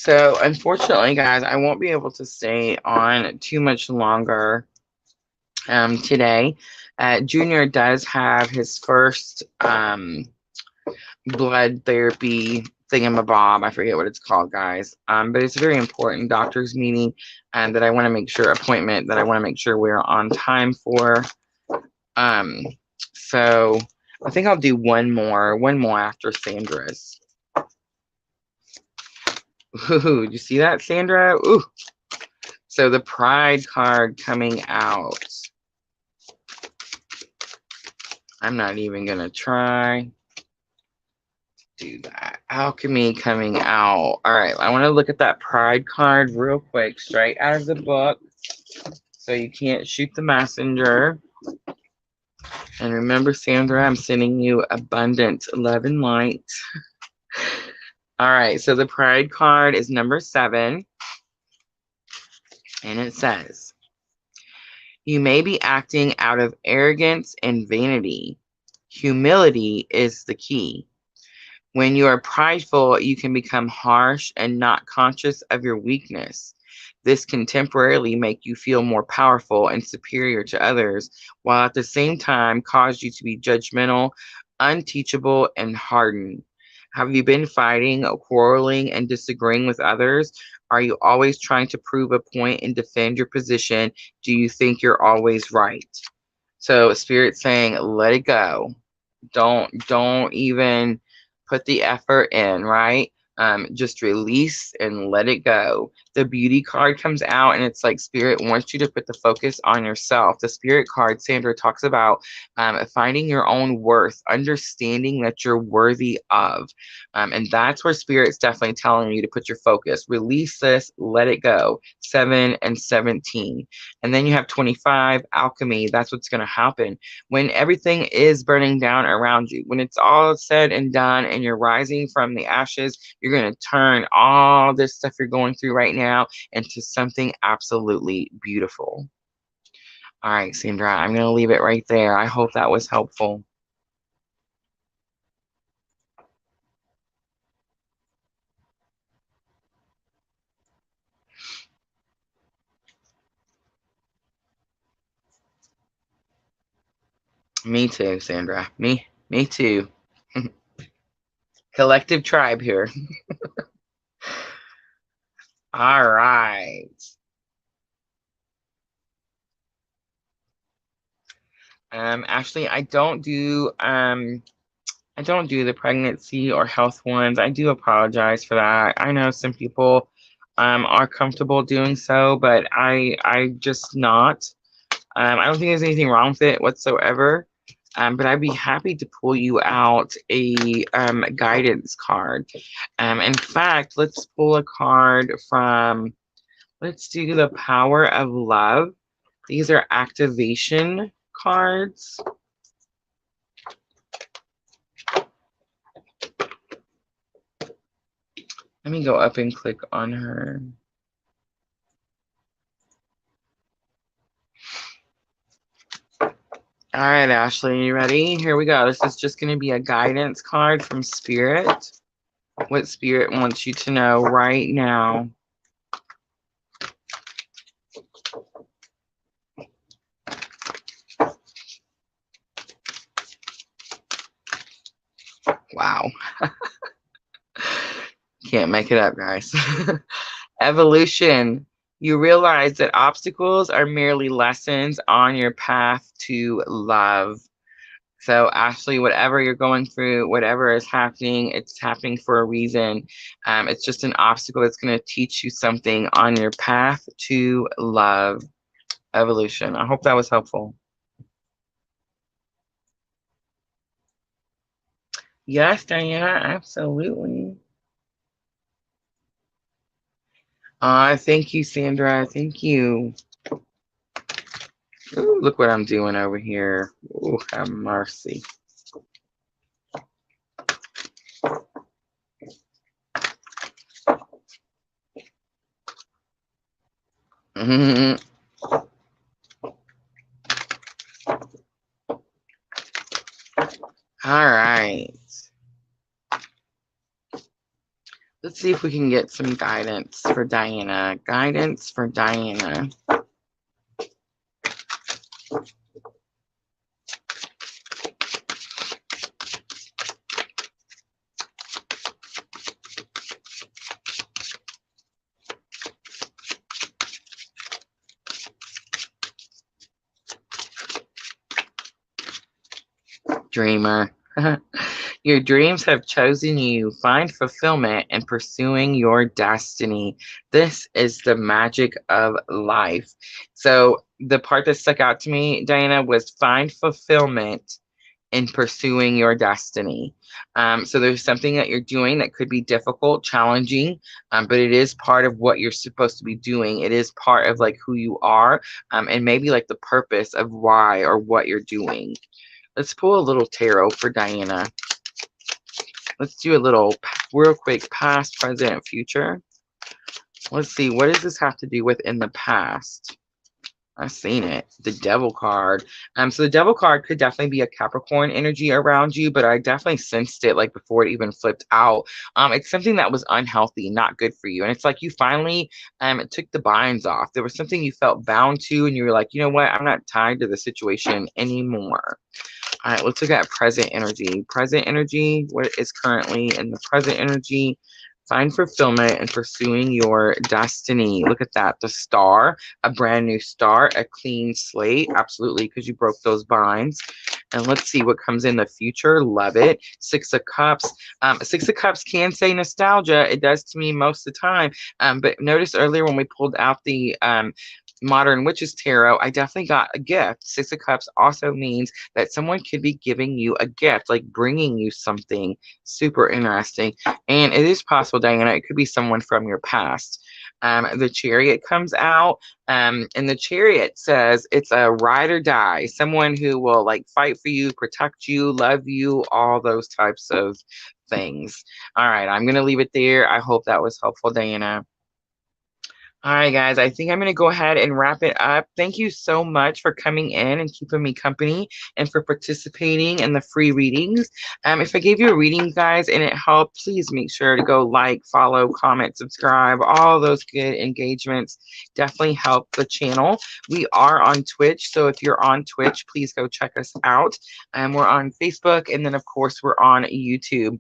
So, unfortunately, guys, I won't be able to stay on too much longer today. Junior does have his first blood therapy thingamabob. I forget what it's called, guys. But it's a very important doctor's meeting and that I want to make sure appointment that I want to make sure we're on time for. Um, so I think I'll do one more after Sandra's. Ooh, you see that, Sandra? Ooh. So the Pride card coming out. I'm not even gonna try. Do that. Alchemy coming out. All right, I want to look at that Pride card real quick, straight out of the book. So you can't shoot the messenger. And remember, Sandra, I'm sending you abundant love and light. All right, so the Pride card is number 7. And it says, you may be acting out of arrogance and vanity. Humility is the key. When you are prideful, you can become harsh and not conscious of your weakness. This can temporarily make you feel more powerful and superior to others, while at the same time cause you to be judgmental, unteachable, and hardened. Have you been fighting, quarreling, and disagreeing with others? Are you always trying to prove a point and defend your position? Do you think you're always right? So Spirit's saying, let it go. Don't even put the effort in, right? Just release and let it go. The beauty card comes out and it's like Spirit wants you to put the focus on yourself. The Spirit card, Sandra, talks about finding your own worth, understanding that you're worthy of. And that's where Spirit's definitely telling you to put your focus. Release this, let it go. 7 and 17. And then you have 25, alchemy. That's what's going to happen when everything is burning down around you. When it's all said and done and you're rising from the ashes, you're going to turn all this stuff you're going through right now into something absolutely beautiful. All right, Sandra, I'm going to leave it right there. I hope that was helpful. Me too, Sandra. Me too. Collective tribe here. All right. Ashley, I don't do the pregnancy or health ones. I do apologize for that. I know some people are comfortable doing so, but I just not. I don't think there's anything wrong with it whatsoever. But I'd be happy to pull you out a guidance card. In fact, let's pull a card from, let's do the Power of Love. These are activation cards. Let me go up and click on her. All right, Ashley, you ready? Here we go. This is just going to be a guidance card from Spirit. What Spirit wants you to know right now. Wow. Can't make it up, guys. Evolution. You realize that obstacles are merely lessons on your path to love. So, Ashley, whatever you're going through, whatever is happening, it's happening for a reason. It's just an obstacle that's going to teach you something on your path to love. Evolution. I hope that was helpful. Yes, Diana, absolutely. Thank you, Sandra. Thank you. Ooh, look what I'm doing over here. Ooh, have mercy. All right. Let's see if we can get some guidance for Diana. Guidance for Diana. Dreamer. Your dreams have chosen you. Find fulfillment in pursuing your destiny. This is the magic of life. So, the part that stuck out to me, Diana, was find fulfillment in pursuing your destiny. So, there's something that you're doing that could be difficult, challenging, but it is part of what you're supposed to be doing. It is part of like who you are, and maybe like the purpose of why or what you're doing. Let's pull a little tarot for Diana. Let's do a little real quick past, present, and future. Let's see, what does this have to do with in the past? I've seen it. The Devil card. So the Devil card could definitely be a Capricorn energy around you, but I definitely sensed it like before it even flipped out. It's something that was unhealthy, not good for you. And it's like you finally took the binds off. There was something you felt bound to, and you were like, you know what? I'm not tied to the situation anymore. All right, let's look at present energy. Present energy, what is currently in the present energy? Find fulfillment in pursuing your destiny. Look at that. The star, a brand new start, a clean slate. Absolutely, because you broke those binds. And let's see what comes in the future. Love it. Six of Cups. Six of Cups can say nostalgia. It does to me most of the time. But notice earlier when we pulled out the Modern Witches Tarot, I definitely got a gift. Six of Cups also means that someone could be giving you a gift, like bringing you something super interesting. And it is possible, Diana, it could be someone from your past. The Chariot comes out, and the Chariot says it's a ride or die, someone who will like fight for you, protect you, love you, all those types of things. All right, I'm going to leave it there. I hope that was helpful, Diana. All right, guys, I think I'm going to go ahead and wrap it up. Thank you so much for coming in and keeping me company and for participating in the free readings. If I gave you a reading, guys, and it helped, please make sure to go like, follow, comment, subscribe. All those good engagements definitely help the channel. We are on Twitch, so if you're on Twitch, please go check us out. We're on Facebook, and then, of course, we're on YouTube.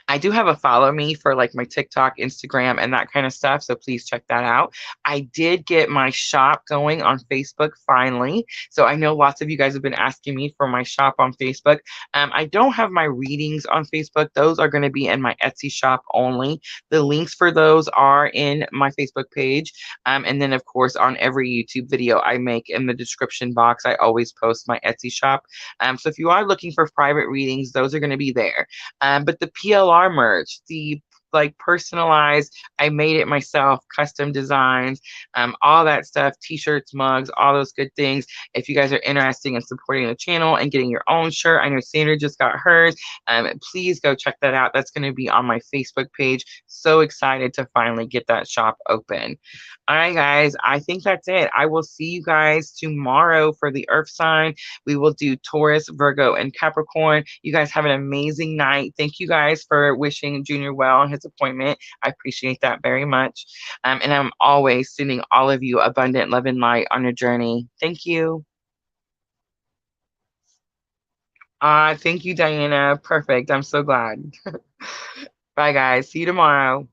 I do have a follow me for like my TikTok, Instagram, and that kind of stuff. So please check that out. I did get my shop going on Facebook finally. So I know lots of you guys have been asking me for my shop on Facebook. I don't have my readings on Facebook. Those are going to be in my Etsy shop only. The links for those are in my Facebook page. And then, of course, on every YouTube video I make in the description box, I always post my Etsy shop. So if you are looking for private readings, those are going to be there. But the PLR merch, the like personalized, I made it myself, custom designs, all that stuff, t-shirts, mugs, all those good things. If you guys are interested in supporting the channel and getting your own shirt, I know Sandra just got hers. Please go check that out. That's going to be on my Facebook page. So excited to finally get that shop open. All right, guys, I think that's it. I will see you guys tomorrow for the Earth sign. We will do Taurus, Virgo, and Capricorn. You guys have an amazing night. Thank you guys for wishing Junior well on his appointment. I appreciate that very much. And I'm always sending all of you abundant love and light on your journey. Thank you. Thank you, Diana. Perfect. I'm so glad. Bye, guys. See you tomorrow.